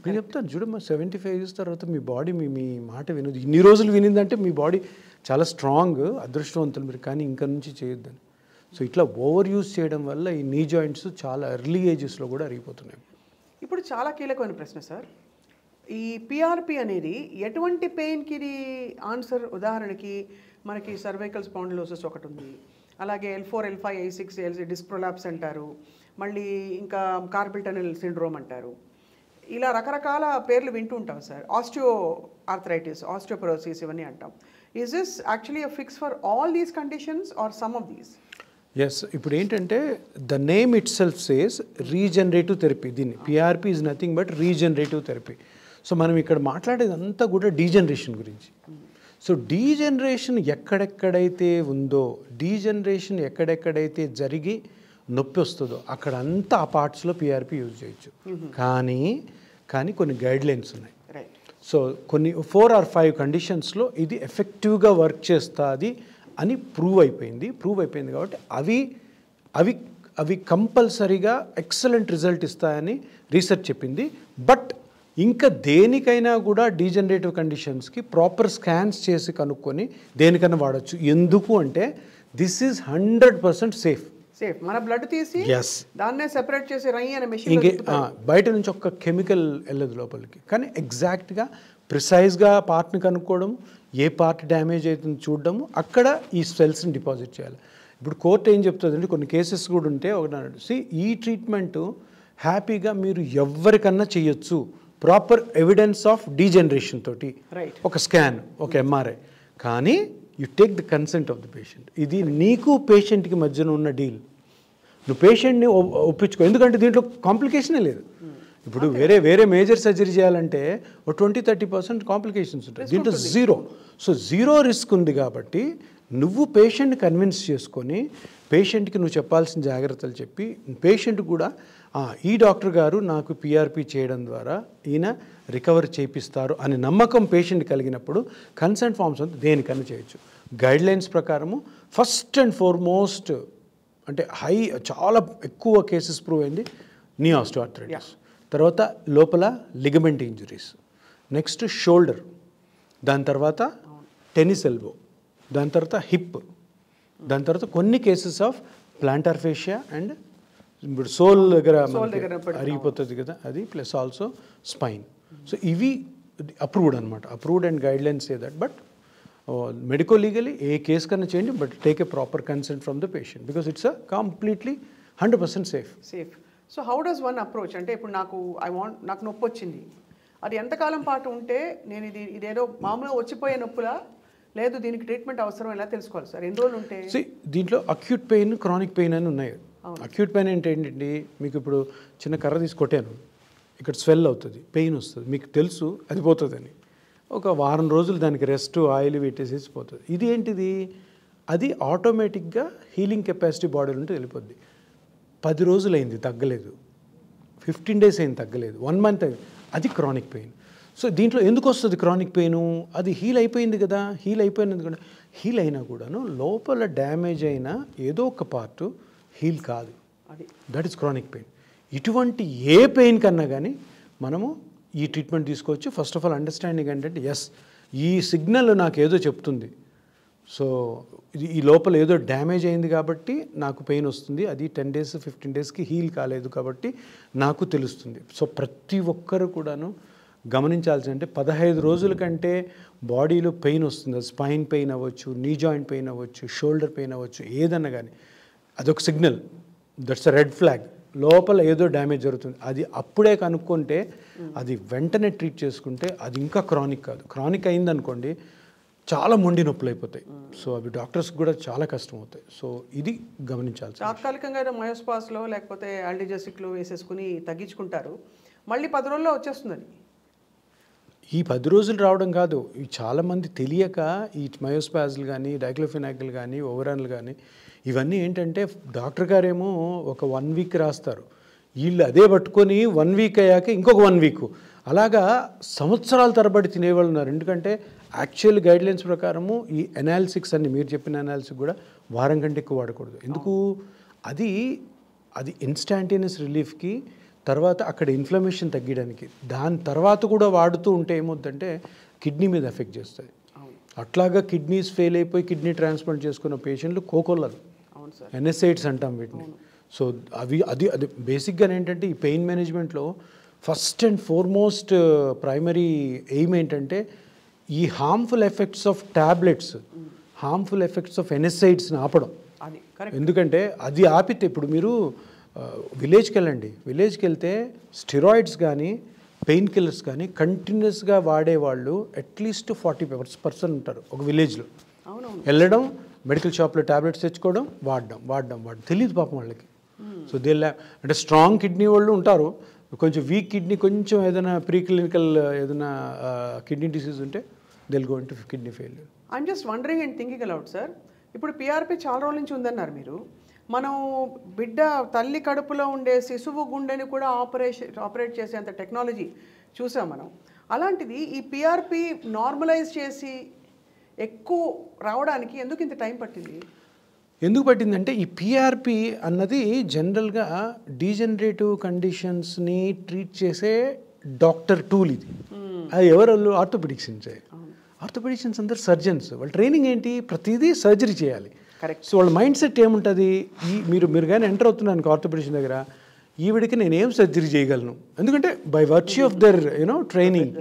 నేను చెప్తాను, చూడమ్మా 75 ఇయర్స్ తర్వాత మీ బాడీ మీ మాట వినదు. ఇన్ని రోజులు వినిందంటే మీ బాడీ చాలా స్ట్రాంగ్, అదృష్టవంతులు మీరు, కానీ ఇంకా నుంచి చేయొద్దని. సో ఇట్లా ఓవర్ యూజ్ చేయడం వల్ల ఈ నీ జాయింట్స్ చాలా ఎర్లీ ఏజెస్లో కూడా అరిగిపోతున్నాయి. ఇప్పుడు చాలా కీలకమైన ప్రశ్న సార్, ఈ పిఆర్పి అనేది ఎటువంటి పెయిన్కి ఇది ఆన్సర్? ఉదాహరణకి మనకి సర్వైకల్ స్పాండిలోసిస్ ఒకటి ఉంది, అలాగే L4, L5, I6, disc prolapse అంటారు, మళ్ళీ ఇంకా కార్పల్ టనెల్ సిండ్రోమ్ అంటారు. ఇలా రకరకాల పేర్లు వింటూ ఉంటాం సార్. ఆస్టియో ఆర్థరైటిస్, ఆస్టియోపరోసిస్ ఇవన్నీ అంటాం. Is this actually a fix for all these conditions or some of these? Yes, ఇప్పుడు ఏంటంటే the name itself says regenerative therapy. దీన్ని PRP is nothing but regenerative therapy. So మనం ఇక్కడ మాట్లాడేది అంతా కూడా డీజనరేషన్ గురించి. సో డీజనరేషన్ ఎక్కడెక్కడైతే ఉందో, డీజనరేషన్ ఎక్కడెక్కడైతే జరిగి నొప్పి వస్తుందో అక్కడ అంతా ఆ పార్ట్స్లో పిఆర్పి యూజ్ చేయొచ్చు. కానీ కొన్ని గైడ్ లైన్స్ ఉన్నాయి. సో కొన్ని 4 or 5 కండిషన్స్లో ఇది ఎఫెక్టివ్గా వర్క్ చేస్తుంది అని ప్రూవ్ అయిపోయింది కాబట్టి అవి కంపల్సరీగా ఎక్సలెంట్ రిజల్ట్ ఇస్తాయని రీసెర్చ్ చెప్పింది. బట్ ఇంకా దేనికైనా కూడా డీజనరేటివ్ కండిషన్స్కి ప్రాపర్ స్కాన్స్ చేసి కనుక్కొని దేనికైనా వాడచ్చు. ఎందుకు అంటే దిస్ ఈజ్ 100% సేఫ్. మన బ్లడ్ తీసి దాన్నే సెపరేట్ చేసి రై అనే మెషిన్, ఇంకే బయట నుంచి ఒక కెమికల్ వెళ్ళదు లోపలికి, కానీ ఎగ్జాక్ట్గా ప్రిసైజ్గా పార్ట్ని కనుక్కోవడం, ఏ పార్ట్ డ్యామేజ్ అవుతుంది చూడడము, అక్కడ ఈ సెల్స్ని డిపాజిట్ చేయాలి. ఇప్పుడు కోర్టు ఏం చెప్తుందంటే కొన్ని కేసెస్ కూడా ఉంటే ఒకటి ఈ ట్రీట్మెంట్ హ్యాపీగా మీరు ఎవరికన్నా చేయొచ్చు ప్రాపర్ ఎవిడెన్స్ ఆఫ్ డీజనరేషన్ తోటి, ఒక స్కాన్, ఒక ఎంఆర్ఐ, కానీ you take the consent of the patient. ఇది నీకు పేషెంట్కి మధ్యన ఉన్న డీల్. నువ్వు పేషెంట్ని ఒప్పించుకో, ఎందుకంటే దీంట్లో కాంప్లికేషనే లేదు. ఇప్పుడు వేరే మేజర్ సర్జరీ చేయాలంటే 20-30% కాంప్లికేషన్స్ ఉంటాయి, దీంట్లో జీరో. సో జీరో రిస్క్ ఉంది కాబట్టి నువ్వు పేషెంట్ని కన్విన్స్ చేసుకొని పేషెంట్కి నువ్వు చెప్పాల్సిన జాగ్రత్తలు చెప్పి పేషెంట్ కూడా ఈ డాక్టర్ గారు నాకు పిఆర్పి చేయడం ద్వారా ఈయన రికవర్ చేపిస్తారు అని నమ్మకం పేషెంట్ కలిగినప్పుడు కన్సెంట్ ఫామ్స్ అంతా దేనికన్నా చేయొచ్చు. గైడ్లైన్స్ ప్రకారము ఫస్ట్ అండ్ ఫార్మోస్ట్ అంటే చాలా ఎక్కువ కేసెస్ ప్రూవ్ అయింది నీ ఆస్టియోఆర్థరైటిస్, తర్వాత లోపల లిగమెంట్ ఇంజరీస్, నెక్స్ట్ షోల్డర్, దాని తర్వాత టెన్నిస్ ఎల్బో, దాని తర్వాత హిప్, దాని తర్వాత కొన్ని cases of planter fascia and ఇప్పుడు సోల్ దగ్గర అరిగిపోతుంది కదా అది, ప్లస్ ఆల్సో స్పైన్. సో ఇవి అప్రూవ్డ్ అనమాట, approved and guidelines say that. But medico legally A case కన్నా చేయండి, but take a proper consent from the patient because it's a completely 100% safe. So how does one approach? అంటే ఇప్పుడు నాకు నొప్పి వచ్చింది, అది ఎంతకాలం పాటు ఉంటే నేను ఇదేదో మామూలుగా వచ్చిపోయే నొప్పులా, లేదు దీనికి ట్రీట్మెంట్ అవసరం ఎలా తెలుసుకోవాలి సార్? ఎన్ని రోజులు ఉంటే? దీంట్లో అక్యూట్ పెయిన్, క్రానిక్ పెయిన్ అని ఉన్నాయి. అక్యూట్ పెయిన్ అంటే ఏంటండి, మీకు ఇప్పుడు చిన్న కర్ర తీసి కొట్టాను, ఇక్కడ స్వెల్ అవుతుంది, పెయిన్ వస్తుంది, మీకు తెలుసు అది పోతుందని, ఒక వారం రోజులు దానికి రెస్ట్ ఆయిల్ పెట్టేసేసి పోతుంది. ఇది ఏంటిది, అది ఆటోమేటిక్గా హీలింగ్ కెపాసిటీ బాడీలో ఉంటే వెళ్ళిపోద్ది. 10 రోజులు అయింది తగ్గలేదు, 15 days అయింది తగ్గలేదు, 1 month అయింది, అది క్రానిక్ పెయిన్. సో దీంట్లో ఎందుకు వస్తుంది క్రానిక్ పెయిన్? అది హీల్ అయిపోయింది కదా, హీల్ అయిపోయినది కూడా, హీల్ అయినా కూడాను లోపల డ్యామేజ్ అయిన ఏదో ఒక పార్ట్ హీల్ కాదు, దట్ ఈస్ క్రానిక్ పెయిన్. ఇటువంటి ఏ పెయిన్ కన్నా కానీ మనము ఈ ట్రీట్మెంట్ తీసుకోవచ్చు. ఫస్ట్ ఆఫ్ ఆల్ అండర్స్టాండింగ్ ఏంటంటే ఎస్ ఈ సిగ్నల్ నాకు ఏదో చెప్తుంది, సో ఈ లోపల ఏదో డ్యామేజ్ అయింది కాబట్టి నాకు పెయిన్ వస్తుంది, అది 10 days 15 daysకి హీల్ కాలేదు కాబట్టి నాకు తెలుస్తుంది. సో ప్రతి ఒక్కరు కూడాను గమనించాల్సిందంటే 15 రోజుల కంటే బాడీలో పెయిన్ వస్తుంది, అది స్పైన్ పెయిన్ అవ్వచ్చు, నీ జాయింట్ పెయిన్ అవ్వచ్చు, షోల్డర్ పెయిన్ అవ్వచ్చు, ఏదన్నా కానీ అదొక signal, that's a red flag. లోపల ఏదో డ్యామేజ్ జరుగుతుంది. అది అప్పుడే కనుక్కుంటే అది వెంటనే ట్రీట్ చేసుకుంటే అది ఇంకా క్రానిక్ కాదు. క్రానిక్ అయిందనుకోండి చాలా మొండి నొప్పులు అయిపోతాయి. సో అవి డాక్టర్స్కి కూడా చాలా కష్టం అవుతాయి. సో ఇది గమనించాలి. తాత్కాలికంగా మయోస్పాస్లో లేకపోతే ఆల్డిజెసిక్లో వేసేసుకుని తగ్గించుకుంటారు, మళ్ళీ 10 రోజుల్లో వచ్చేస్తుందని. ఈ 10 రోజులు రావడం కాదు, ఈ చాలామంది తెలియక ఈ మయోస్పాజ్లు కానీ డైక్లోఫినాక్లు కానీ ఓవరాన్లు కానీ ఇవన్నీ ఏంటంటే డాక్టర్ గారేమో ఒక 1 వీక్ రాస్తారు, వీళ్ళు అదే పట్టుకొని 1 వీక్ అయ్యాక ఇంకొక 1 వీక్ అలాగా సంవత్సరాల తరబడి తినేవాళ్ళు ఉన్నారు. ఎందుకంటే యాక్చువల్ గైడ్లైన్స్ ప్రకారము ఈ ఎనాలిసిక్స్ అన్ని మీరు చెప్పిన ఎనాలిసిక్ కూడా వారం కంటే ఎక్కువ వాడకూడదు. ఎందుకు? అది ఇన్స్టాంటేనియస్ రిలీఫ్కి, తర్వాత అక్కడ ఇన్ఫ్లమేషన్ తగ్గడానికి. దాని తర్వాత కూడా వాడుతూ ఉంటే ఏమవుతుందంటే కిడ్నీ మీద ఎఫెక్ట్ చేస్తుంది. అట్లాగా కిడ్నీస్ ఫెయిల్ అయిపోయి కిడ్నీ ట్రాన్స్ప్లాంట్ చేసుకున్న పేషెంట్లు కోకోలరు, ఎన్ఎస్ఐడ్స్ అంటాం వీటిని. సో అది బేసిక్గా ఏంటంటే ఈ పెయిన్ మేనేజ్మెంట్లో first and foremost primary aim ఏంటంటే ఈ harmful effects of tablets, harmful effects of ఎన్ఎస్ఐడ్స్ని ఆపడం. ఎందుకంటే అది ఆపితే ఇప్పుడు మీరు విలేజ్కి వెళ్ళండి, విలేజ్కి వెళ్తే స్టెరాయిడ్స్ కానీ పెయిన్ కిల్లర్స్ కానీ కంటిన్యూస్గా వాడేవాళ్ళు అట్లీస్ట్ 40% ఉంటారు ఒక విలేజ్లో. వెళ్ళడం, మెడికల్ షాప్లో ట్యాబ్లెట్స్ తెచ్చుకోవడం, వాడడం తెలియదు పాపం వాళ్ళకి. సో అంటే స్ట్రాంగ్ కిడ్నీ వాళ్ళు ఉంటారు, కొంచెం వీక్ కిడ్నీ, కొంచెం ఏదైనా ప్రీ క్లినికల్ ఏదైనా కిడ్నీ డిసీజ్ ఉంటే they'll go into kidney failure. I'm just wondering and thinking aloud, sir. ఇప్పుడు పిఆర్పి చాలా రోజుల నుంచి ఉందన్నారు మీరు. మనం బిడ్డ తల్లి కడుపులో ఉండే శిశువు గుండెని కూడా ఆపరేట్ చేసేంత టెక్నాలజీ చూసాం మనం. అలాంటిది ఈ పిఆర్పి నార్మలైజ్ చేసి ఎక్కువ రావడానికి ఎందుకు ఇంత టైం పట్టింది? ఎందుకు పట్టిందంటే ఈ పిఆర్పి అన్నది జనరల్గా డీజనరేటివ్ కండిషన్స్ని ట్రీట్ చేసే డాక్టర్ టూల్ ఇది. అది ఎవరు? ఆర్థోపెడిక్స్. ఆర్థోపెడిషియన్స్ అందరు సర్జన్స్. వాళ్ళ ట్రైనింగ్ ఏంటి? ప్రతిదీ సర్జరీ చేయాలి. కరెక్ట్. సో వాళ్ళ మైండ్ సెట్ ఏముంటుంది? మీరు కానీ ఎంటర్ అవుతున్నాను ఆర్థోపెడిషన్ దగ్గర, ఈవిడికి నేనేం సర్జరీ చేయగలను, ఎందుకంటే by virtue of their training.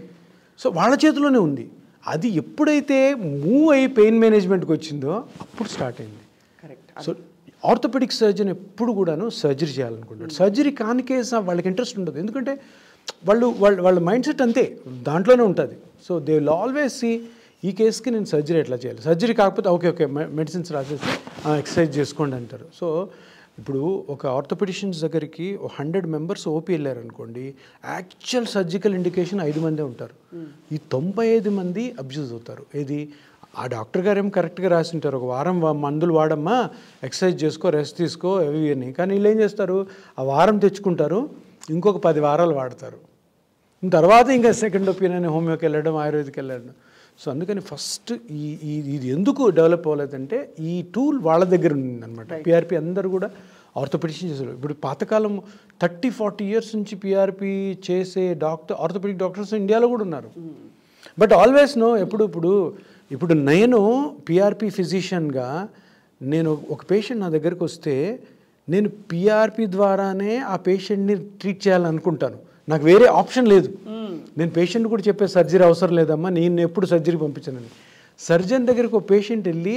So వాళ్ళ చేతిలోనే ఉంది. అది ఎప్పుడైతే మూవ్ అయ్యి పెయిన్ మేనేజ్మెంట్కి వచ్చిందో అప్పుడు స్టార్ట్ అయింది. కరెక్ట్. సో ఆర్థోపెడిక్ సర్జన్ ఎప్పుడు కూడాను సర్జరీ చేయాలనుకుంటాడు. సర్జరీ కాని కేసు వాళ్ళకి ఇంట్రెస్ట్ ఉండదు, ఎందుకంటే వాళ్ళ మైండ్ సెట్ అంతే, దాంట్లోనే ఉంటుంది. So they will always see ఈ కేసుకి నేను సర్జరీ ఎట్లా చేయాలి, సర్జరీ కాకపోతే ఓకే మెడిసిన్స్ రాసేసి ఎక్సర్సైజ్ చేసుకోండి అంటారు. సో ఇప్పుడు ఒక ఆర్థోపెడిషియన్స్ దగ్గరికి 100 మెంబర్స్ ఓపీ వెళ్ళారనుకోండి, యాక్చువల్ సర్జికల్ ఇండికేషన్ 5 మందే ఉంటారు. ఈ 95 మంది అబ్యూజ్ అవుతారు. ఏది? ఆ డాక్టర్ గారు ఏమో కరెక్ట్గా రాసి ఉంటారు, ఒక వారం మందులు వాడమ్మా, ఎక్సర్సైజ్ చేసుకో, రెస్ట్ తీసుకో, అవి అని. కానీ వీళ్ళు ఏం చేస్తారు, ఆ వారం తెచ్చుకుంటారు, ఇంకొక 10 వారాలు వాడతారు, తర్వాత ఇంకా సెకండ్ ఒపీనియన్ హోమియోకి వెళ్ళడం, ఆయుర్వేదికి వెళ్ళడం. సో అందుకని ఫస్ట్ ఇది ఎందుకు డెవలప్ అవ్వలేదంటే ఈ టూల్ వాళ్ళ దగ్గర ఉందన్నమాట. పిఆర్పి అందరూ కూడా ఆర్థోపెడిషన్ చేశారు. ఇప్పుడు పాతకాలం 30-40 ఇయర్స్ నుంచి పిఆర్పి చేసే ఆర్థోపెడిక్ డాక్టర్స్ ఇండియాలో కూడా ఉన్నారు. బట్ ఆల్వేస్ నో ఇప్పుడు నేను పిఆర్పి ఫిజిషియన్గా నేను ఒక పేషెంట్ నా దగ్గరికి వస్తే నేను పిఆర్పి ద్వారానే ఆ పేషెంట్ని ట్రీట్ చేయాలనుకుంటాను, నాకు వేరే ఆప్షన్ లేదు. నేను పేషెంట్ కూడా చెప్పే సర్జరీ అవసరం లేదమ్మా, నేను ఎప్పుడు సర్జరీ పంపించానని. సర్జన్ దగ్గరికి ఒక పేషెంట్ వెళ్ళి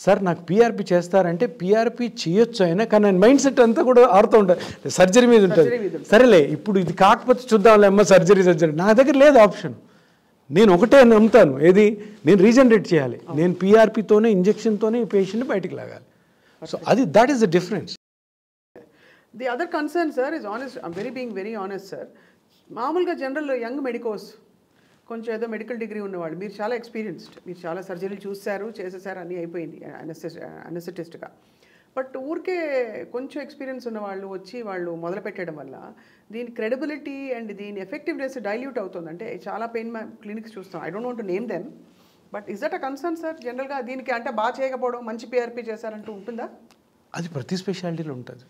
సార్ నాకు పిఆర్పి చేస్తారంటే పిఆర్పి చేయొచ్చు అయినా, కానీ ఆయన మైండ్ సెట్ అంతా కూడా ఆడుతూ ఉంటుంది, సర్జరీ మీద ఉంటుంది. సరేలే ఇప్పుడు ఇది కాకపోతే చూద్దాంలే అమ్మ సర్జరీ. నా దగ్గర లేదు ఆప్షన్. నేను ఒకటే నమ్ముతాను, ఏది? నేను రీజనరేట్ చేయాలి, నేను పిఆర్పితోనే ఇంజెక్షన్తోనే ఈ పేషెంట్ని బయటికి లాగాలి. So that is the difference. The other concern sir is honest, I'm being very honest sir. మామూలుగా జనరల్ యంగ్ మెడికోస్, కొంచెం ఏదో మెడికల్ డిగ్రీ ఉన్నవాళ్ళు, మీరు చాలా ఎక్స్పీరియన్స్డ్, మీరు చాలా సర్జరీలు చేసేసారు, అన్నీ అయిపోయింది అనెస్థెటిస్ట్గా. బట్ ఊరికే కొంచెం ఎక్స్పీరియన్స్ ఉన్న వాళ్ళు వచ్చి వాళ్ళు మొదలు పెట్టడం వల్ల దీని క్రెడిబిలిటీ అండ్ దీని ఎఫెక్టివ్నెస్ డైల్యూట్ అవుతుంది. అంటే చాలా పెయిన్ క్లినిక్స్ చూస్తాం, I don't want to name them, but is that a concern sir జనరల్గా? దీనికి అంటే బాగా చేయకపోవడం, మంచి పిఆర్పి చేశారంటూ ఉంటుందా? అది ప్రతి స్పెషాలిటీలో ఉంటుంది.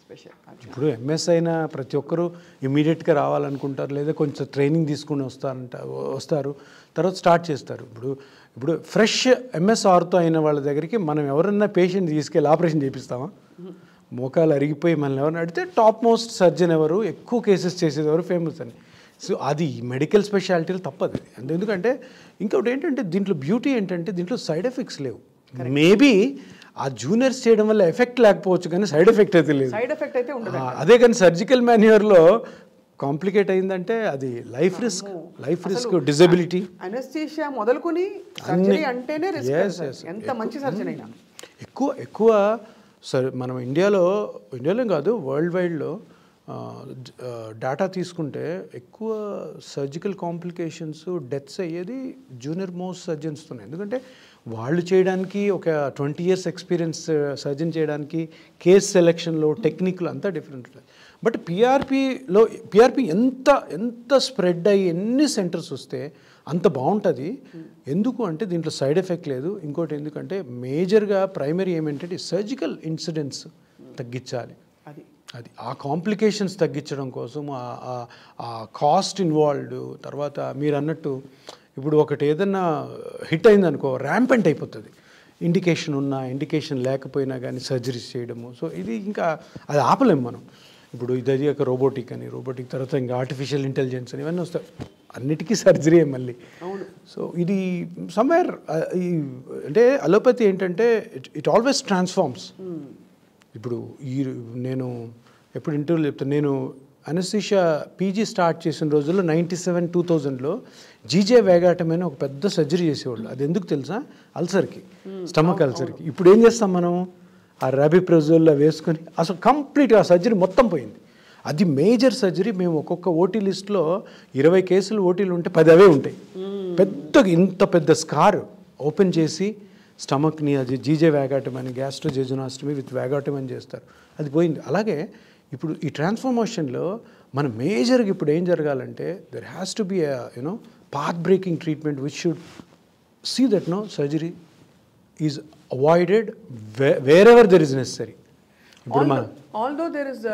ఇప్పుడు ఎంఎస్ అయినా ప్రతి ఒక్కరూ ఇమీడియట్గా రావాలనుకుంటారు, లేదా కొంచెం ట్రైనింగ్ తీసుకుని వస్తారు, తర్వాత స్టార్ట్ చేస్తారు. ఇప్పుడు ఫ్రెష్ ఎంఎస్ ఆర్తో అయిన వాళ్ళ దగ్గరికి మనం ఎవరన్నా పేషెంట్ తీసుకెళ్ళి ఆపరేషన్ చేపిస్తామా? మోకాలు అరిగిపోయి మనల్ని ఎవరైనా అడిగితే టాప్ మోస్ట్ సర్జన్ ఎవరు, ఎక్కువ కేసెస్ చేసేది ఎవరు, ఫేమస్ అని. సో అది మెడికల్ స్పెషాలిటీలు తప్పదు. ఎందుకంటే ఇంకొకటి ఏంటంటే దీంట్లో బ్యూటీ ఏంటంటే దీంట్లో సైడ్ ఎఫెక్ట్స్ లేవు. మేబీ ఆ జూనియర్స్ చేయడం వల్ల ఎఫెక్ట్ లేకపోవచ్చు కానీ సైడ్ ఎఫెక్ట్ అయితే లేదు. సైడ్ ఎఫెక్ట్ అయితే ఉండదు. అదే కానీ సర్జికల్ మాన్యూవర్లో కాంప్లికేట్ అయిందంటే అది లైఫ్ రిస్క్ డిజబిలిటీ. అనస్థీషియా మొదలుకొని సర్జరీ అంటేనే రిస్క్, ఎంత మంచి సర్జరీ అయినా. ఎక్కువ సరే మనం ఇండియాలో కాదు వరల్డ్ వైడ్లో డేటా తీసుకుంటే ఎక్కువ సర్జికల్ కాంప్లికేషన్స్ డెత్స్ అయ్యేది జూనియర్ మోస్ట్ సర్జన్స్తోనే. ఎందుకంటే వాళ్ళు చేయడానికి ఒక 20 years ఎక్స్పీరియన్స్ సర్జన్ చేయడానికి కేస్ సెలెక్షన్లో టెక్నిక్లు అంతా డిఫరెంట్ ఉంటుంది. బట్ పిఆర్పి ఎంత స్ప్రెడ్ అయ్యి ఎన్ని సెంటర్స్ వస్తే అంత బాగుంటుంది. ఎందుకు అంటే దీంట్లో సైడ్ ఎఫెక్ట్ లేదు. ఇంకోటి ఎందుకంటే మేజర్గా ప్రైమరీ ఏమంటే సర్జికల్ ఇన్సిడెంట్స్ తగ్గించాలి. అది ఆ కాంప్లికేషన్స్ తగ్గించడం కోసం ఆ కాస్ట్ ఇన్వాల్వ్డ్. తర్వాత మీరు అన్నట్టు ఇప్పుడు ఒకటి ఏదన్నా హిట్ అయిందనుకో ర్యాంపెంట్ అయిపోతుంది. ఇండికేషన్ లేకపోయినా కానీ సర్జరీస్ చేయడము. సో ఇది ఇంకా అది ఆపలేము మనం. ఇప్పుడు ఇది ఒక రోబోటిక్ తర్వాత ఇంకా ఆర్టిఫిషియల్ ఇంటెలిజెన్స్ అని ఇవన్నీ వస్తాయి. అన్నిటికీ సర్జరీ మళ్ళీ. సో ఇది సమ్వేర్ అంటే అలోపతి ఏంటంటే ఇట్ ఆల్వేస్ ట్రాన్స్ఫార్మ్స్. ఇప్పుడు నేను ఎప్పుడు ఇంటర్వ్యూలో చెప్తాను, నేను అనస్థీషియా పీజీ స్టార్ట్ చేసిన రోజుల్లో 97-2000లో జీజే వేగాటం అని ఒక పెద్ద సర్జరీ చేసేవాళ్ళు. అది ఎందుకు తెలుసా? అల్సర్కి, స్టమక్ అల్సర్కి. ఇప్పుడు ఏం చేస్తాం మనం? ఆ రాబిప్రజోల్ వేసుకొని అసలు కంప్లీట్గా ఆ సర్జరీ మొత్తం పోయింది. అది మేజర్ సర్జరీ. మేము ఒక్కొక్క ఓటీ లిస్ట్లో 20 కేసులు ఓటీలు ఉంటే 10 అవే ఉంటాయి. ఇంత పెద్ద స్కార్ ఓపెన్ చేసి స్టమక్ని అది జీజే వేగాటం అని, గ్యాస్ట్రోజెజునాస్టమీ విత్ వేగాటం అని చేస్తారు. అది పోయింది. అలాగే ఇప్పుడు ఈ ట్రాన్స్ఫర్మేషన్లో మన మేజర్గా ఇప్పుడు ఏం జరగాలంటే there has to be path breaking treatment which should see that surgery is avoided wherever there is necessary. ఇప్పుడు although there is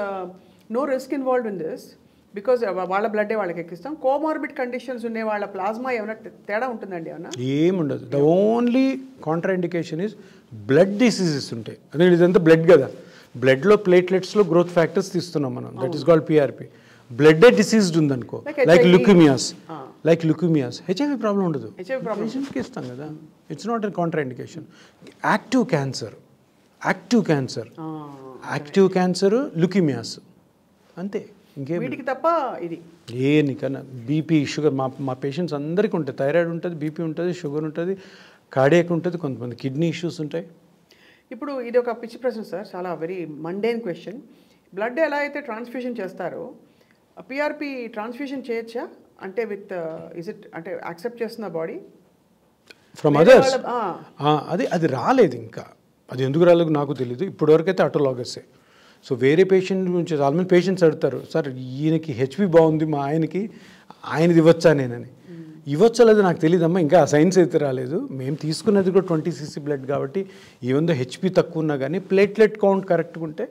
no risk involved in this because వాళ్ళ బ్లడ్ వాళ్ళకి ఎక్కిస్తాం. కోమార్బిడ్ కండిషన్స్ ఉండే వాళ్ళ ప్లాస్మా ఏమైనా తేడా ఉంటుందండి? ఏమన్నా ఏముండదు. The only contraindication is blood diseases ఉంటాయి. అదే ఇదంతా బ్లడ్ కదా, బ్లడ్లో ప్లేట్లెట్స్లో గ్రోత్ ఫ్యాక్టర్స్ తీస్తున్నాం మనం. That is called PRP. Blood diseased ఉందనుకో, లైక్ ల్యూకీమియాస్, హెచ్ఐవి ప్రాబ్లం ఉండదు, పేషెంట్కి ఇస్తాం కదా. It's not a contraindication. Active cancer leukemias అంతే. వీటికి తప్ప ఇది ఏనికన్నా బీపీ, షుగర్ మా పేషెంట్స్ అందరికీ ఉంటాయి. థైరాయిడ్ ఉంటుంది, బీపీ ఉంటుంది, షుగర్ ఉంటుంది, కార్డియాక్ ఉంటుంది, కొంతమంది కిడ్నీ ఇష్యూస్ ఉంటాయి. ఇప్పుడు ఇది ఒక పిచ్చి ప్రశ్న సార్, చాలా వెరీ మండేన్ క్వశ్చన్. బ్లడ్ ఎలా అయితే ట్రాన్స్ఫ్యూషన్ చేస్తారో పిఆర్పి ట్రాన్స్ఫ్యూషన్ చేయొచ్చా? అంటే విత్ అంటే యాక్సెప్ట్ చేస్తున్న బాడీ ఫ్రమ్ అదర్స్? అది రాలేదు ఇంకా. అది ఎందుకు రాలేదు నాకు తెలీదు. ఇప్పటివరకైతే ఆటోలాగసే. సో వేరే పేషెంట్ గురించి చాలామంది పేషెంట్స్ అడుగుతారు, సార్ ఈయనకి హెచ్పి బాగుంది, మా ఆయనది ఇవ్వచ్చా నేనని. ఇవ్వచ్చా లేదు నాకు తెలియదమ్మా, ఇంకా సైన్స్ అయితే రాలేదు. మేము తీసుకున్నది కూడా 20 cc బ్లడ్ కాబట్టి ఈవెందో హెచ్పి తక్కువ ఉన్నా కానీ ప్లేట్లెట్ కౌంట్ కరెక్ట్గా ఉంటే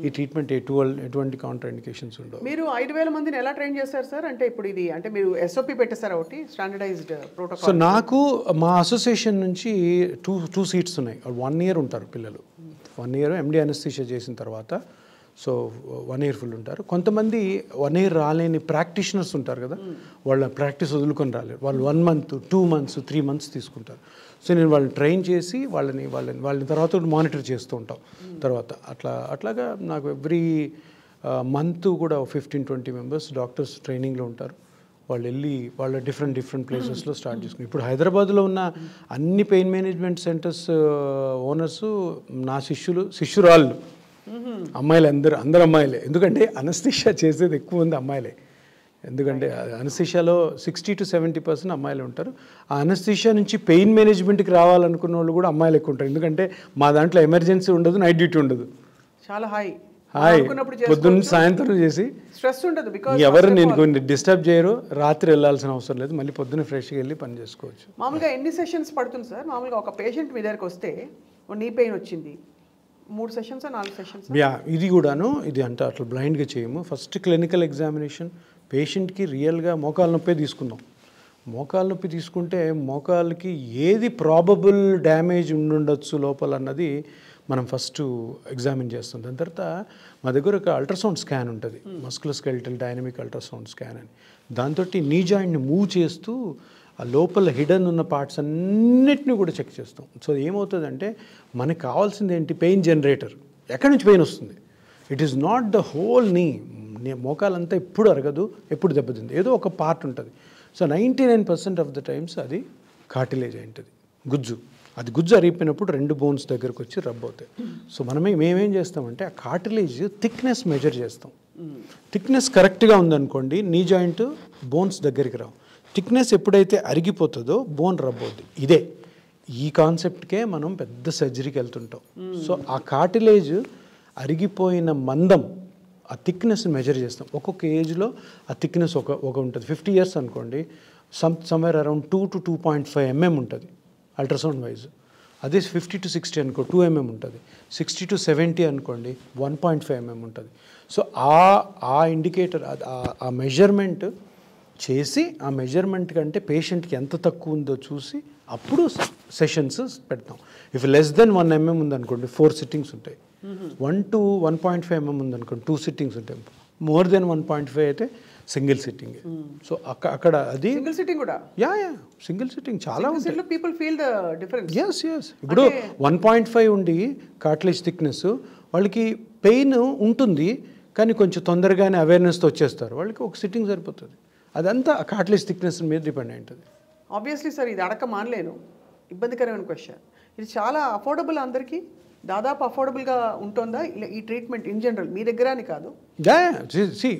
ఈ ట్రీట్మెంట్ ఎటువంటి కాంట్రాఇండికేషన్స్ ఉండవు. మీరు 5000 మందిని ఎలా ట్రైన్ చేస్తారు సార్? అంటే ఇప్పుడు ఇది అంటే మీరు ఎస్ఓపి పెట్టేస్తారా ఒకటి స్టాండర్డైజ్డ్ ప్రోటోకాల్? సో నాకు మా అసోసియేషన్ నుంచి టూ సీట్స్ ఉన్నాయి. 1 year ఉంటారు పిల్లలు. 1 year ఎండి అనస్థీషియా చేసిన తర్వాత సో 1 year ఫుల్ ఉంటారు. కొంతమంది 1 year రాలేని ప్రాక్టీషనర్స్ ఉంటారు కదా, వాళ్ళ ప్రాక్టీస్ వదులుకొని రాలేరు. వాళ్ళు 1 month, 2 months, 3 months తీసుకుంటారు. సో నేను వాళ్ళని ట్రైన్ చేసి వాళ్ళని తర్వాత మానిటర్ చేస్తూ ఉంటాం. తర్వాత అట్లాగా నాకు ఎవ్రీ మంత్ కూడా 15-20 members డాక్టర్స్ ట్రైనింగ్లో ఉంటారు. వాళ్ళు వెళ్ళి వాళ్ళ డిఫరెంట్ ప్లేసెస్లో స్టార్ట్ చేసుకుని ఇప్పుడు హైదరాబాద్లో ఉన్న అన్ని పెయిన్ మేనేజ్మెంట్ సెంటర్స్ ఓనర్స్ నా శిష్యురాళ్ళు అమ్మాయిలు, అందరు అమ్మాయిలే. ఎందుకంటే అనస్థీషియా చేసేది ఎక్కువ మంది అమ్మాయిలే. ఎందుకంటే అనస్థీషియాలో 60-70% అమ్మాయిలు ఉంటారు. ఆ అనస్థీషియా నుంచి పెయిన్ మేనేజ్మెంట్కి రావాలనుకున్న వాళ్ళు కూడా అమ్మాయిలు ఎక్కువ ఉంటారు. ఎందుకంటే మా దాంట్లో ఎమర్జెన్సీ ఉండదు, నైట్ డ్యూటీ ఉండదు. చాలా హాయ్ పొద్దున్న సాయంత్రం చేసి స్ట్రెస్ ఉండదు. ఎవరు నేను కొన్ని డిస్టర్బ్ చేయరు. రాత్రి వెళ్ళాల్సిన అవసరం లేదు. మళ్ళీ పొద్దున్న ఫ్రెష్గా వెళ్ళి పని చేసుకోవచ్చు. మామూలుగా ఎన్ని సెషన్స్ పడుతుంది సార్? మామూలుగా ఒక పేషెంట్ మీ దగ్గరికి వస్తే నీ పెయిన్ వచ్చింది, 3 sessions 4 sessions? ఇది కూడాను ఇది అంటే అట్లా బ్లైండ్గా చేయము. ఫస్ట్ క్లినికల్ ఎగ్జామినేషన్ పేషెంట్కి రియల్గా మోకాలు నొప్పి తీసుకుందాం. మోకాలు నొప్పి తీసుకుంటే మోకాలకి ఏది ప్రాబబుల్ డ్యామేజ్ ఉండుండొచ్చు లోపల అన్నది మనం ఫస్ట్ ఎగ్జామిన్ చేస్తాం. దాని తర్వాత మా దగ్గర ఒక అల్ట్రాసౌండ్ స్కాన్ ఉంటుంది, మస్కులోస్కెలిటల్ డైనమిక్ అల్ట్రాసౌండ్ స్కాన్ అని. దాంతో నీ జాయింట్ని మూవ్ చేస్తూ ఆ లోపల హిడెన్ ఉన్న పార్ట్స్ అన్నిటిని కూడా చెక్ చేస్తాం. సో ఏమవుతుందంటే మనకు కావాల్సింది ఏంటి, పెయిన్ జనరేటర్. ఎక్కడి నుంచి పెయిన్ వస్తుంది? It is not the whole నీ. మోకాలంతా ఎప్పుడు అరగదు, ఎప్పుడు దెబ్బతింది, ఏదో ఒక పార్ట్ ఉంటుంది. సో 99% ఆఫ్ ద టైమ్స్ అది కార్టిలేజ్ అయి ఉంటుంది, గుజ్జు. అది గుజ్జు అరిగిపోయినప్పుడు 2 బోన్స్ దగ్గరకు వచ్చి రబ్ అవుతాయి. సో మేమేం చేస్తామంటే ఆ కార్టిలేజ్ థిక్నెస్ మెజర్ చేస్తాం. థిక్నెస్ కరెక్ట్గా ఉందనుకోండి, నీ జాయింట్ బోన్స్ దగ్గరికి రావు. థిక్నెస్ ఎప్పుడైతే అరిగిపోతుందో బోన్ రబ్ అవుతుంది. ఇదే ఈ కాన్సెప్ట్కే మనం పెద్ద సర్జరీకి వెళ్తుంటాం. సో ఆ కార్టిలేజ్ అరిగిపోయిన మందం, ఆ థిక్నెస్ మెజర్ చేస్తాం. ఒక్కొక్క ఏజ్లో ఆ థిక్నెస్ ఒక ఉంటుంది. 50 years అనుకోండి, సమ్వేర్ అరౌండ్ 2 to 2.5 mm ఉంటుంది అల్ట్రాసౌండ్ వైజ్. అదే 50 to 60 అనుకో 2 mm ఉంటుంది. 60 to 70 అనుకోండి 1.5 mm ఉంటుంది. సో ఆ ఇండికేటర్, ఆ మెజర్మెంట్ చేసి, ఆ మెజర్మెంట్ కంటే పేషెంట్కి ఎంత తక్కువ ఉందో చూసి అప్పుడు సెషన్స్ పెడతాం. ఇఫ్ లెస్ దెన్ 1 mm ఉందనుకోండి 4 sittings ఉంటాయి. 1 to 1.5 mm ఉందనుకోండి 2 sittings ఉంటాయి. మోర్ దెన్ 1.5 అయితే సింగిల్ సిట్టింగ్. సో అక్కడ అది సింగిల్ సిట్టింగ్ కూడా సింగిల్ సిట్టింగ్ చాలా ఉంటుంది. People feel the difference. Yes ఇప్పుడు 1.5 ఉండి కార్టిలేజ్ థిక్నెస్, వాళ్ళకి పెయిన్ ఉంటుంది కానీ కొంచెం తొందరగానే అవేర్నెస్తో వచ్చేస్తారు. వాళ్ళకి ఒక సిట్టింగ్ సరిపోతుంది. అదంతా కార్టిలేజ్ థిక్నెస్ మీద డిపెండ్ అయి ఉంటుంది. ఆబ్వియస్లీ సార్, ఇది అడక మానలేను, ఇబ్బందికరమైన క్వశ్చన్. ఇది చాలా అఫోర్డబుల్, అందరికీ దాదాపు అఫోర్డబుల్గా ఉంటుందా ఈ ట్రీట్మెంట్ ఇన్ జనరల్? మీ దగ్గర అని కాదు.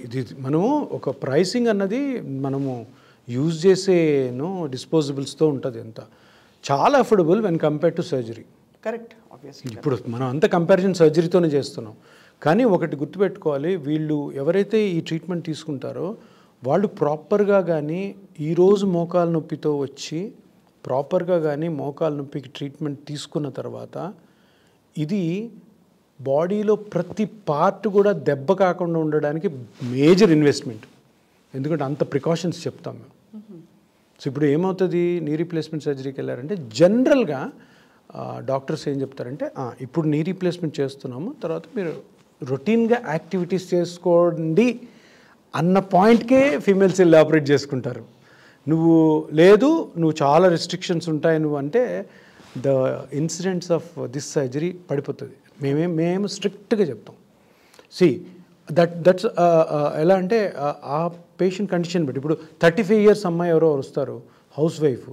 ఇది మనము ఒక ప్రైసింగ్ అన్నది మనము యూజ్ చేసేను డిస్పోజబుల్స్తో ఉంటుంది. ఎంత చాలా affordable when compare to surgery. Correct, obviously. ఇప్పుడు మనం అంత కంపారిజన్ సర్జరీతోనే చేస్తున్నాం. కానీ ఒకటి గుర్తుపెట్టుకోవాలి, వీళ్ళు ఎవరైతే ఈ ట్రీట్మెంట్ తీసుకుంటారో వాళ్ళు ప్రాపర్గా కానీ ఈరోజు మోకాలు నొప్పితో వచ్చి ప్రాపర్గా కానీ మోకాలు నొప్పికి ట్రీట్మెంట్ తీసుకున్న తర్వాత ఇది బాడీలో ప్రతి పార్ట్ కూడా దెబ్బ కాకుండా ఉండడానికి మేజర్ ఇన్వెస్ట్మెంట్. ఎందుకంటే అంత ప్రికాషన్స్ చెప్తాం మేము. సో ఇప్పుడు ఏమవుతుంది, నీ రీప్లేస్మెంట్ సర్జరీకి వెళ్ళారంటే జనరల్గా డాక్టర్స్ ఏం చెప్తారంటే, ఇప్పుడు నీ రీప్లేస్మెంట్ చేస్తున్నాము, తర్వాత మీరు రొటీన్గా యాక్టివిటీస్ చేసుకోండి అన్న పాయింట్కే ఫీమేల్స్ వెళ్ళి ఆపరేట్ చేసుకుంటారు. నువ్వు చాలా రెస్ట్రిక్షన్స్ ఉంటాయి నువ్వు అంటే the incidents of this surgery పడిపోతుంది. మేము స్ట్రిక్ట్గా చెప్తాం. దట్స్ ఎలా అంటే ఆ పేషెంట్ కండిషన్ బట్టి. ఇప్పుడు 35 years అమ్మాయి ఎవరో వస్తారు, హౌస్ వైఫ్,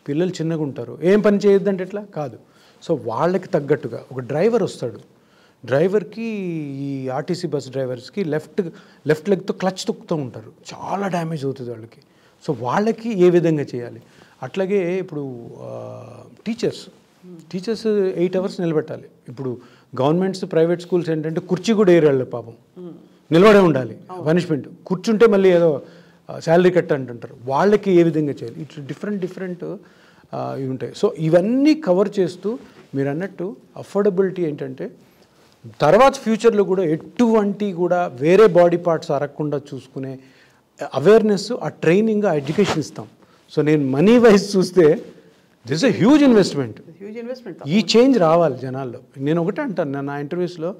పిల్లలు చిన్నగా ఉంటారు, ఏం పని చేయొద్దంటే ఎట్లా కాదు. సో వాళ్ళకి తగ్గట్టుగా ఒక డ్రైవర్ వస్తాడు. డ్రైవర్కి ఈ ఆర్టీసీ బస్ డ్రైవర్స్కి లెఫ్ట్ లెగ్తో క్లచ్ తొక్కుతూ ఉంటారు, చాలా డ్యామేజ్ అవుతుంది వాళ్ళకి. సో వాళ్ళకి ఏ విధంగా చేయాలి. అట్లాగే ఇప్పుడు టీచర్స్ 8 hours నిలబెట్టాలి. ఇప్పుడు గవర్నమెంట్స్, ప్రైవేట్ స్కూల్స్ ఏంటంటే కుర్చీ కూడా ఏరాళ్ళు పాపం, నిలబడే ఉండాలి పనిష్మెంట్. కూర్చుంటే మళ్ళీ ఏదో శాలరీ కట్ అంటుంటారు. వాళ్ళకి ఏ విధంగా చేయాలి, ఇట్లా డిఫరెంట్ ఇవి ఉంటాయి. సో ఇవన్నీ కవర్ చేస్తూ మీరు అన్నట్టు అఫోర్డబిలిటీ ఏంటంటే తర్వాత ఫ్యూచర్లో కూడా ఎటువంటి కూడా వేరే బాడీ పార్ట్స్ అరగకుండా చూసుకునే అవేర్నెస్, ఆ ట్రైనింగ్, ఆ ఎడ్యుకేషన్ ఇస్తాం. సో నేను మనీ వైజ్ చూస్తే దిస్ ఎ హ్యూజ్ ఇన్వెస్ట్మెంట్. ఈ చేంజ్ రావాలి జనాల్లో. నేను ఒకటే అంటాను నా ఇంటర్వ్యూస్లో,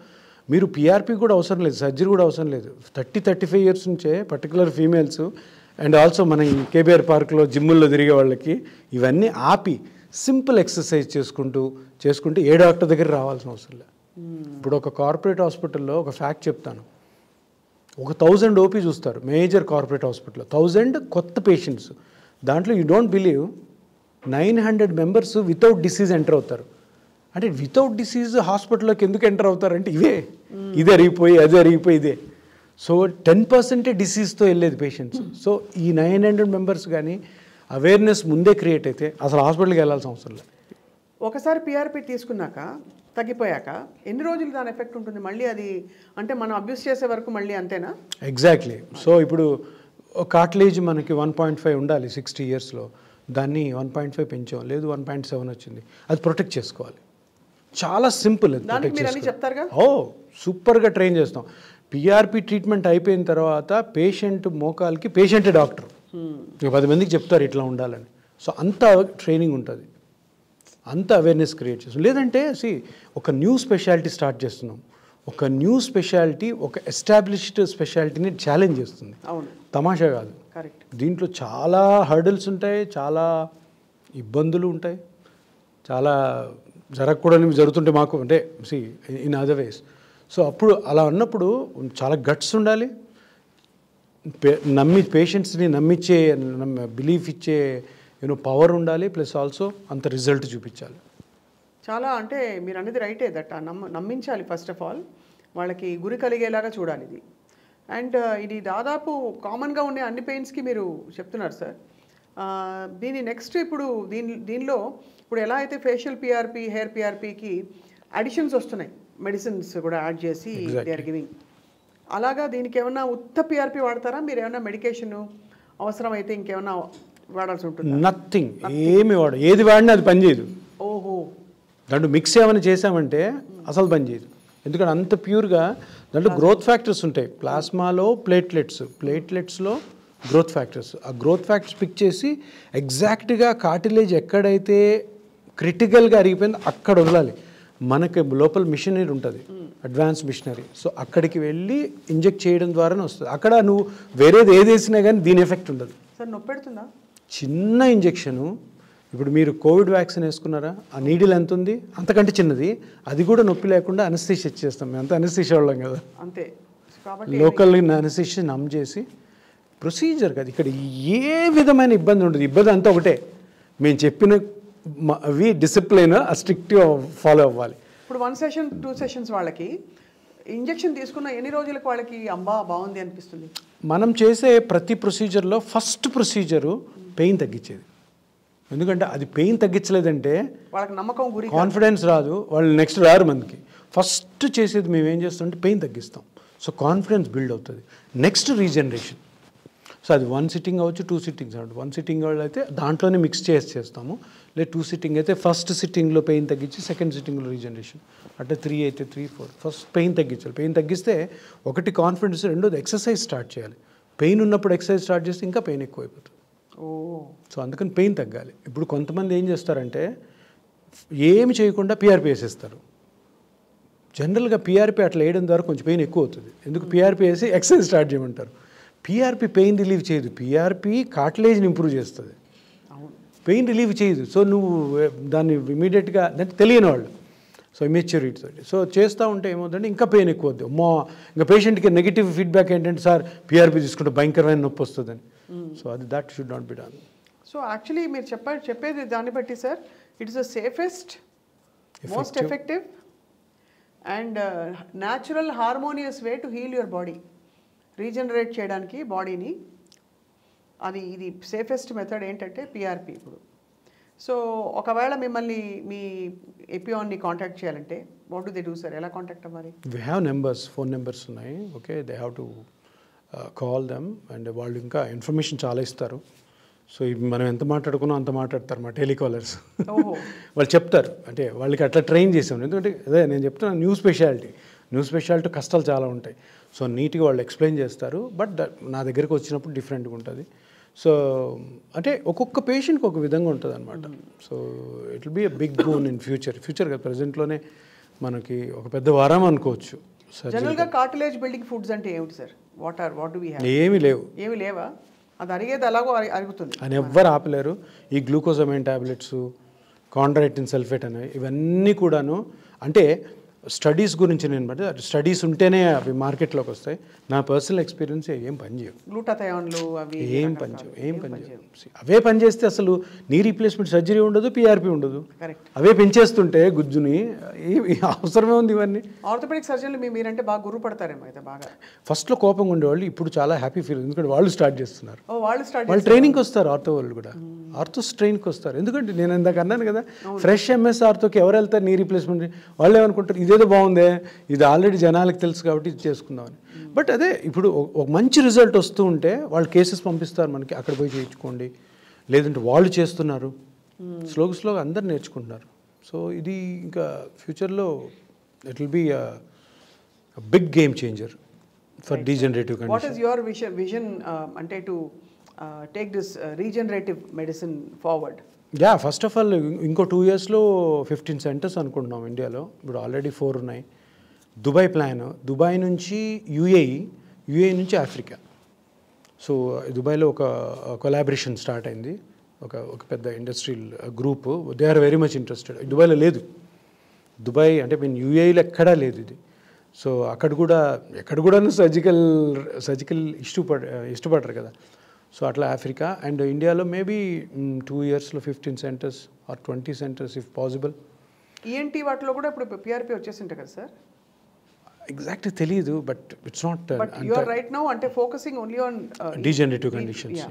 మీరు పిఆర్పి కూడా అవసరం లేదు, సర్జరీ కూడా అవసరం లేదు. 30-35 years నుంచే పర్టికులర్ ఫీమేల్స్ అండ్ ఆల్సో మన కేబీఆర్ పార్క్లో జిమ్ముల్లో తిరిగే వాళ్ళకి ఇవన్నీ ఆపి సింపుల్ ఎక్సర్సైజ్ చేసుకుంటూ ఏ డాక్టర్ దగ్గర రావాల్సిన అవసరం లేదు. ఇప్పుడు ఒక కార్పొరేట్ హాస్పిటల్లో ఒక ఫ్యాక్ట్ చెప్తాను, ఒక 1000 OP చూస్తారు మేజర్ కార్పొరేట్ హాస్పిటల్లో, 1000 కొత్త పేషెంట్స్. దాంట్లో you don't believe 900 members without disease enter అవుతారు. అంటే వితౌట్ డిసీజ్ హాస్పిటల్లోకి ఎందుకు ఎంటర్ అవుతారంటే ఇది అరిగిపోయి అది అరిగిపోయి ఇదే. సో 10% డిసీజ్తో వెళ్ళేది పేషెంట్స్. సో ఈ 900 members కానీ అవేర్నెస్ ముందే క్రియేట్ అయితే అసలు హాస్పిటల్కి వెళ్ళాల్సిన అవసరం లేదు. ఒకసారి పిఆర్పి తీసుకున్నాక తగ్గిపోయాక ఎన్ని రోజులు దాని ఎఫెక్ట్ ఉంటుంది మళ్ళీ? అది అంటే మనం అబ్యూస్ చేసే వరకు మళ్ళీ అంతేనా? ఎగ్జాక్ట్లీ. సో ఇప్పుడు కార్టిలేజ్ మనకి 1.5 ఉండాలి 60 yearsలో, దాన్ని 1.5 పెంచాం, లేదు 1.7 వచ్చింది, అది ప్రొటెక్ట్ చేసుకోవాలి. చాలా సింపుల్. చెప్తారుగా సూపర్గా ట్రైన్ చేస్తాం. పిఆర్పి ట్రీట్మెంట్ అయిపోయిన తర్వాత పేషెంట్ మోకాలకి పేషెంటే డాక్టర్ 10 మందికి చెప్తారు ఇట్లా ఉండాలని. సో అంత ట్రైనింగ్ ఉంటుంది, అంత అవేర్నెస్ క్రియేట్ చేస్తాం. లేదంటే ఒక న్యూ స్పెషాలిటీ స్టార్ట్ చేస్తున్నాం, ఒక న్యూ స్పెషాలిటీ ఒక ఎస్టాబ్లిష్డ్ స్పెషాలిటీని ఛాలెంజ్ చేస్తుంది. అవును, తమాషా కాదు. కరెక్ట్. దీంట్లో చాలా హర్డల్స్ ఉంటాయి, చాలా ఇబ్బందులు ఉంటాయి, చాలా జరగకూడనివి జరుగుతుంటే మాకు అంటే ఇన్ అదర్ వేస్. సో అప్పుడు అలా అన్నప్పుడు చాలా గట్స్ ఉండాలి, పేషెంట్స్ని నమ్మించే బిలీఫ్ ఇచ్చే పవర్ ఉండాలి, ప్లస్ ఆల్సో అంత రిజల్ట్ చూపించాలి. చాలా అంటే మీరు అనేది రైటే, దట్ నమ్మించాలి ఫస్ట్ ఆఫ్ ఆల్, వాళ్ళకి గురి కలిగేలాగా చూడాలి ఇది. అండ్ ఇది దాదాపు కామన్గా ఉండే అన్ని పెయిన్స్కి మీరు చెప్తున్నారు సార్. దీని నెక్స్ట్ ఇప్పుడు దీనిలో ఇప్పుడు ఎలా అయితే ఫేషియల్ పిఆర్పి, హెయిర్ పిఆర్పికి అడిషన్స్ వస్తున్నాయి, మెడిసిన్స్ కూడా యాడ్ చేసి దే ఆర్ గివింగ్, అలాగా దీనికి ఏమన్నా ఉత్త పిఆర్పి వాడతారా మీరు? ఏమన్నా మెడికేషన్ అవసరమైతే ఇంకేమన్నా వాడాల్సి ఉంటుంది? నథింగ్, ఏమి ఏది వాడినా అది పనిచేయదు. ఓహో, దాంట్లో మిక్స్ ఏమైనా చేసామంటే అసలు పనిచేయదు. ఎందుకంటే అంత ప్యూర్గా దాంట్లో గ్రోత్ ఫ్యాక్టర్స్ ఉంటాయి. ప్లాస్మాలో ప్లేట్లెట్స్లో గ్రోత్ ఫ్యాక్టర్స్, ఆ గ్రోత్ ఫ్యాక్టర్స్ పిక్ చేసి ఎగ్జాక్ట్గా కార్టిలేజ్ ఎక్కడైతే క్రిటికల్గా అరిగిపోయిందో అక్కడ వదలాలి. మనకి లోపల మిషనరీ ఉంటుంది, అడ్వాన్స్ మిషనరీ. సో అక్కడికి వెళ్ళి ఇంజెక్ట్ చేయడం ద్వారానే వస్తుంది. అక్కడ నువ్వు వేరేది ఏది వేసినా కానీ దీని ఎఫెక్ట్ ఉండదు. సార్ నొప్పి పెడుతుందా? చిన్న ఇంజెక్షను, ఇప్పుడు మీరు కోవిడ్ వ్యాక్సిన్ వేసుకున్నారా, ఆ నీడిల్ ఎంత ఉంది అంతకంటే చిన్నది, అది కూడా నొప్పి లేకుండా అనస్థీషియా ఇచ్చేస్తాం. మేము అంతా అనస్థీషియా వాళ్ళం కదా, అంతే. కాబట్టి లోకల్ అనస్థీషియా నమ్ చేసి ప్రొసీజర్ కదా, ఇక్కడ ఏ విధమైన ఇబ్బంది ఉండదు. ఇబ్బంది అంతా ఒకటే, మేము చెప్పిన అవి డిసిప్లిన్ స్ట్రిక్ట్గా ఫాలో అవ్వాలి. ఇప్పుడు 1 సెషన్ 2 సెషన్స్ వాళ్ళకి ఇంజెక్షన్ తీసుకున్న ఎన్ని రోజులకు వాళ్ళకి అంబా బాగుంది అనిపిస్తుంది? మనం చేసే ప్రతి ప్రొసీజర్లో ఫస్ట్ ప్రొసీజరు పెయిన్ తగ్గించేది. ఎందుకంటే అది పెయిన్ తగ్గించలేదంటే వాళ్ళకి నమ్మకం, గురి, కాన్ఫిడెన్స్ రాదు, వాళ్ళు నెక్స్ట్ రారు మనకి. ఫస్ట్ చేసేది మేము ఏం చేస్తామంటే పెయిన్ తగ్గిస్తాం. సో కాన్ఫిడెన్స్ బిల్డ్ అవుతుంది. Next regeneration. సో అది 1 సిట్టింగ్ అవ్వచ్చు, 2 సిట్టింగ్స్ అవ్వచ్చు. 1 సిట్టింగ్ వాళ్ళు అయితే దాంట్లోనే మిక్స్ చేస్తాము. లేదా 2 సిట్టింగ్ అయితే ఫస్ట్ సిట్టింగ్లో పెయిన్ తగ్గించి సెకండ్ సిట్టింగ్లో రీజనరేషన్, అంటే 3 అయితే 3, 4 ఫస్ట్ పెయిన్ తగ్గించాలి. పెయిన్ తగ్గిస్తే ఒకటి కాన్ఫిడెన్స్, రెండోది ఎక్సర్సైజ్ స్టార్ట్ చేయాలి. పెయిన్ ఉన్నప్పుడు ఎక్సర్సైజ్ స్టార్ట్ చేస్తే ఇంకా పెయిన్ ఎక్కువైపోతుంది. సో అందుకని పెయిన్ తగ్గాలి. ఇప్పుడు కొంతమంది ఏం చేస్తారంటే ఏమి చేయకుండా పిఆర్పి వేసేస్తారు. జనరల్గా పిఆర్పి అట్లా వేయడం ద్వారా కొంచెం పెయిన్ ఎక్కువ అవుతుంది. ఎందుకు పిఆర్పి వేసి ఎక్సర్సైజ్ స్టార్ట్ చేయమంటారు. పిఆర్పి పెయిన్ రిలీవ్ చేయదు, పిఆర్పి కార్టిలేజ్ని ఇంప్రూవ్ చేస్తుంది, పెయిన్ రిలీవ్ చేయదు. సో నువ్వు దాన్ని ఇమీడియట్గా దానికి తెలియని వాళ్ళు, సో ఇమెచ్యూరిటీ తోటి సో చేస్తూ ఉంటే ఏమవుతుందంటే ఇంకా పెయిన్ ఎక్కువ అవుతుంది. ఇంకా పేషెంట్కి నెగిటివ్ ఫీడ్బ్యాక్ ఏంటంటే సార్ పిఆర్పి తీసుకుంటే భయంకరమైన నొప్పి వస్తుందని. సో అది that should not be done. So actually మీరు చెప్పేది దాన్ని బట్టి sir, it's the safest, most effective and natural harmonious way to heal your body, regenerate చేయడానికి బాడీని. అది ఇది సేఫెస్ట్ మెథడ్ ఏంటంటే పిఆర్పి. ఇప్పుడు సో ఒకవేళ మిమ్మల్ని మీ ఎపియాన్ని కాంటాక్ట్ చేయాలంటే what do they do sir? ఎలా కాంటాక్ట్ అవ్వాలి? We have numbers, phone numbers ఉన్నాయి. Okay, they have to call them. And వాళ్ళు ఇంకా ఇన్ఫర్మేషన్ చాలా ఇస్తారు. సో మనం ఎంత మాట్లాడుకున్నా అంత మాట్లాడతారు మా టెలికాలర్స్. వాళ్ళు చెప్తారు, అంటే వాళ్ళకి అట్లా ట్రైన్ చేసాం. ఎందుకంటే అదే నేను చెప్తున్నా, న్యూ స్పెషాలిటీ కష్టాలు చాలా ఉంటాయి. సో నీట్గా వాళ్ళు ఎక్స్ప్లెయిన్ చేస్తారు. బట్ నా దగ్గరికి వచ్చినప్పుడు డిఫరెంట్గా ఉంటుంది. సో అంటే ఒక్కొక్క పేషెంట్కి ఒక విధంగా ఉంటుంది అనమాట. So it will be a big boon in future కదా, ప్రజెంట్లోనే మనకి ఒక పెద్ద వరం అనుకోవచ్చు. జనరల్గా కార్టిలేజ్ బిల్డింగ్ ఫుడ్స్ అంటే ఏమిటి sir? What do we have? ఏమీ లేవా? అది అరిగేది అలాగో అరుగుతుంది అని ఎవ్వరు ఆపలేరు. ఈ గ్లూకోజమైన్ టాబ్లెట్స్, కాండ్రైటిన్ సల్ఫేట్ అనేవి ఇవన్నీ కూడాను అంటే స్టడీస్ గురించి నేను బట్టి స్టడీస్ ఉంటేనే అవి మార్కెట్లోకి వస్తాయి. నా పర్సనల్ ఎక్స్పీరియన్స్ ఏం పనిచేయవు. గ్లూటాథయాన్లు అవి ఏం పనిచేయవు. అవే పనిచేస్తే అసలు నీ రీప్లేస్మెంట్ సర్జరీ ఉండదు, పిఆర్పి ఉండదు. అవే పెంచేస్తుంటే గుజ్జుని అవసరమే ఉంది ఇవన్నీ. ఆర్థోపెడిక్ సర్జన్లు మీరంటే బాగా గుర్రు పడతారేమో అయితే. బాగా ఫస్ట్లో కోపంగా ఉండేవాళ్ళు, ఇప్పుడు చాలా హ్యాపీ ఫీల్, ఎందుకంటే వాళ్ళు స్టార్ట్ చేస్తున్నారు. వాళ్ళు ట్రైనింగ్కి వస్తారు, ఆర్థో వాళ్ళు కూడా ఆర్థోస్ ట్రైన్కి వస్తారు. ఎందుకంటే నేను ఇందాక అన్నాను కదా, ఫ్రెష్ ఎంఎస్ ఆర్థోకి ఎవరు వెళ్తారు నీ రీప్లేస్మెంట్? వాళ్ళు ఏమనుకుంటారు, ఇదేదో బాగుందే, ఇది ఆల్రెడీ జనాలకు తెలుసు కాబట్టి ఇది చేసుకుందామని. బట్ అదే ఇప్పుడు ఒక మంచి రిజల్ట్ వస్తూ ఉంటే వాళ్ళు కేసెస్ పంపిస్తారు మనకి, అక్కడ పోయి చేయించుకోండి, లేదంటే వాళ్ళు చేస్తున్నారు. స్లోగా అందరు నేర్చుకుంటున్నారు. సో ఇది ఇంకా ఫ్యూచర్లో it will be big game changer for degenerative condition. What is your vision అంటే to take this regenerative medicine forward? First of all ఇంకో 2 yearsలో 15 centers అనుకుంటున్నాం ఇండియాలో. ఇప్పుడు ఆల్రెడీ 4 ఉన్నాయి. దుబాయ్ ప్లాన్, దుబాయ్ నుంచి యుఏఈ నుంచి ఆఫ్రికా. సో దుబాయ్లో ఒక కొలాబరేషన్ స్టార్ట్ అయింది, ఒక పెద్ద industrial group. They are very much interested. దుబాయ్లో లేదు, దుబాయ్ అంటే యుఏఈలో ఎక్కడా లేదు ఇది. సో ఎక్కడ కూడా సర్జికల్ ఇష్టపడరు కదా. సో అట్లా ఆఫ్రికా అండ్ ఇండియాలో మేబీ 2 yearsలో 15 centers or 20 centers if possible. ENT వాటిలో కూడా ఇప్పుడు పిఆర్పి వచ్చేసింటాయి కదా సార్? ఎగ్జాక్ట్గా తెలియదు, but it's not. But you are right now అంటే focusing only on degenerative conditions.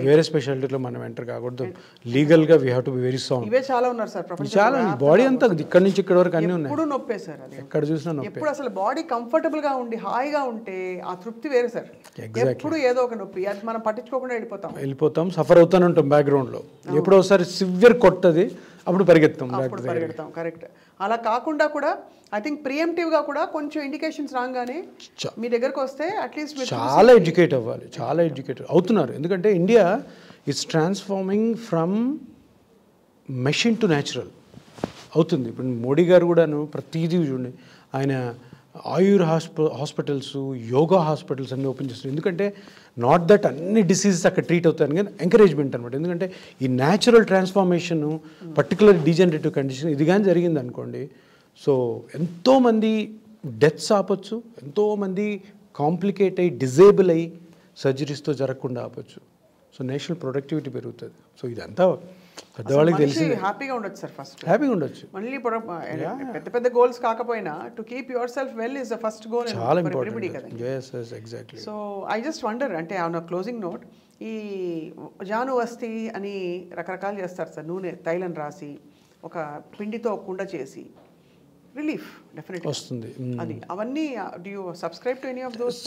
వేరే స్పెషాలిటీలో మనం ఎంటర్ కాకూడదు. లీగల్గా we have to be very strong. ఇవే చాలా ఉన్నారు సార్ ప్రపంచంలో. చాలా బాడీ అంతా ఇక్కడ నుంచి ఇక్కడ వరకు అన్నీ ఉన్నాయి. ఎప్పుడు నొప్పే సార్, అది ఎక్కడ చూసినా నొప్పి. ఎప్పుడు అసలు బాడీ కంఫర్టబుల్ గా ఉండి హాయిగా ఉంటే ఆ తృప్తి వేరే సార్. ఎప్పుడు ఏదో ఒక నొప్పి, అది మనం పట్టించుకోకుండా వెళ్ళిపోతాం, సఫర్ అవుతూనే ఉంటాం బ్యాక్గ్రౌండ్లో. ఎప్పుడో ఒకసారి సివియర్ కొట్టది, అప్పుడు పరిగెత్తాం. కరెక్ట్. అలా కాకుండా కూడా ఐ థింక్ ప్రియంటివ్గా కూడా కొంచెం ఇండికేషన్స్ రాగానే మీ దగ్గరకు వస్తే అట్లీస్ట్ చాలా ఎడ్యుకేట్ అవ్వాలి, చాలా ఎడ్యుకేట్ అవుతున్నారు. ఎందుకంటే India it's transforming from machine to natural అవుతుంది. ఇప్పుడు మోడీ గారు కూడాను ప్రతిదీ చూడండి, ఆయన ఆయుర్ హాస్పిటల్స్, యోగా హాస్పిటల్స్ అన్నీ ఓపెన్ చేస్తారు. ఎందుకంటే నాట్ దట్ అన్ని డిసీజెస్ అక్కడ ట్రీట్ అవుతాయి కానీ ఎంకరేజ్మెంట్ అనమాట. ఎందుకంటే ఈ natural transformation, particular degenerative condition ఇది కానీ జరిగింది అనుకోండి, సో ఎంతోమంది డెత్స్ ఆపొచ్చు, ఎంతోమంది కాంప్లికేట్ అయ్యి డిజేబుల్ అయ్యి సర్జరీస్తో జరగకుండా ఆపొచ్చు. సో నేషనల్ ప్రొడక్టివిటీ పెరుగుతుంది. సో ఇదంతా పెద్దవాళ్ళకి తెలిసి హ్యాపీగా ఉండొచ్చు సార్. ఫస్ట్ హ్యాపీగా ఉండొచ్చు. మళ్ళీ పెద్ద పెద్ద గోల్స్ కాకపోయినా to keep yourself well is the first goal. చాలా important. Exactly. So I just wonder, అంటే ఆన్ క్లోజింగ్ నోట్, ఈ జాను వస్తి అని రకరకాలు చేస్తారు సార్. నూనె తైలం రాసి ఒక పిండితో కుండ చేసి రిలీఫ్ డెఫినెట్లీ వస్తుంది. అది అవన్నీ do you subscribe to any of those?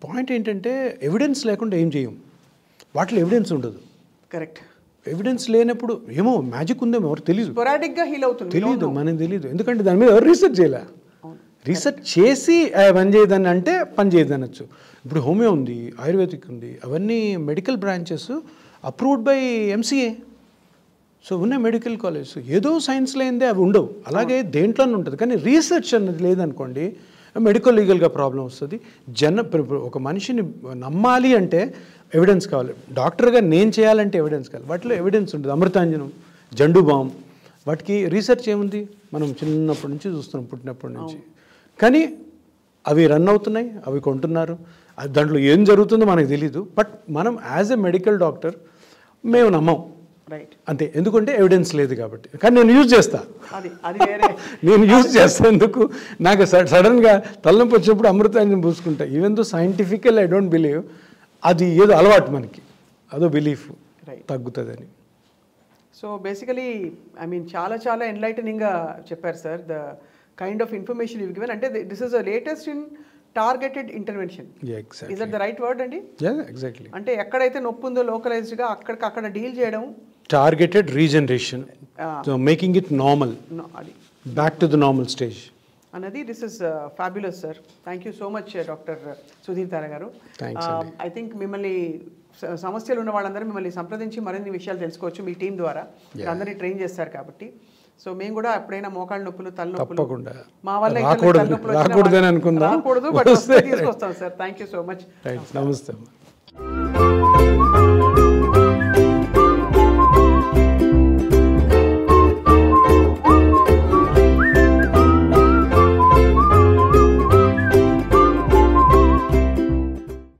Point ఏంటంటే ఎవిడెన్స్ లేకుండా ఏం చేయం, వాటిలో ఎవిడెన్స్ ఉండదు. కరెక్ట్. ఎవిడెన్స్ లేనప్పుడు ఏమో మ్యాజిక్ ఉందేమో ఎవరు తెలియదు, స్పోరాడిక్గా హీల్ అవుతుంది, తెలియదు, మనకి తెలియదు. ఎందుకంటే దాని మీద ఎవరు రీసెర్చ్ చేయలే. రీసెర్చ్ చేసి పని చేయదని అంటే పని చేయదనొచ్చు. ఇప్పుడు హోమియో ఉంది, ఆయుర్వేదిక్ ఉంది, అవన్నీ medical branches approved by MCA. So ఉన్న మెడికల్ కాలేజ్ ఏదో సైన్స్ లేనిదే అవి ఉండవు. అలాగే దేంట్లోనే ఉంటుంది. కానీ రీసెర్చ్ అన్నది లేదనుకోండి, మెడికల్ లీగల్గా ప్రాబ్లం వస్తుంది. ఒక మనిషిని నమ్మాలి అంటే ఎవిడెన్స్ కావాలి. డాక్టర్గా నేను చేయాలంటే ఎవిడెన్స్ కావాలి. వాటిలో ఎవిడెన్స్ ఉంటుంది. అమృతాంజనం, జండు బామ్, వాటికి రీసెర్చ్ ఏముంది, మనం చిన్నప్పటి నుంచి చూస్తున్నాం, పుట్టినప్పటి నుంచి. కానీ అవి రన్ అవుతున్నాయి, అవి కొంటున్నారు. దాంట్లో ఏం జరుగుతుందో మనకు తెలీదు. బట్ మనం యాజ్ ఎ మెడికల్ డాక్టర్ మేము నమ్మం, రైట్? అంతే. ఎందుకంటే ఎవిడెన్స్ లేదు కాబట్టి. కానీ నేను యూజ్ చేస్తా, నేను యూజ్ చేస్తాను. ఎందుకు, నాకు సడన్గా తలనొప్పి వచ్చినప్పుడు అమృతాంజనం పూసుకుంటా. Even though scientifical I don't believe, అది ఏదో అలవాటు మనకి, అదో బిలీఫ్ తగ్గుతుందని. సో బేసికలీ ఐ మీన్ చాలా చాలా ఎన్లైటనింగ్గా చెప్పారు sir. The kind of information you given, అంటే this is the latest in targeted intervention. Is that the right word అండి? ఎగ్జాక్ట్లీ. అంటే ఎక్కడైతే నొప్పి ఉందో లోకలైజ్డ్గా అక్కడ డీల్ చేయడం, targeted regeneration, making it normal, అది back to the normal stage అన్నది. This is fabulous sir. Thank you so much doctor Sudhir Tara గారు. ఐ థింక్ మిమ్మల్ని సమస్యలు ఉన్న వాళ్ళందరూ మిమ్మల్ని సంప్రదించి మరిన్ని విషయాలు తెలుసుకోవచ్చు మీ టీం ద్వారా. అందరినీ ట్రైన్ చేస్తారు కాబట్టి. సో మేము కూడా ఎప్పుడైనా మోకాళ్ళ నొప్పులు, తలనొప్పులు, మా వల్ల రాకూడదు, బట్ తీసుకొస్తాం sir. Thank you so much. నమస్తే.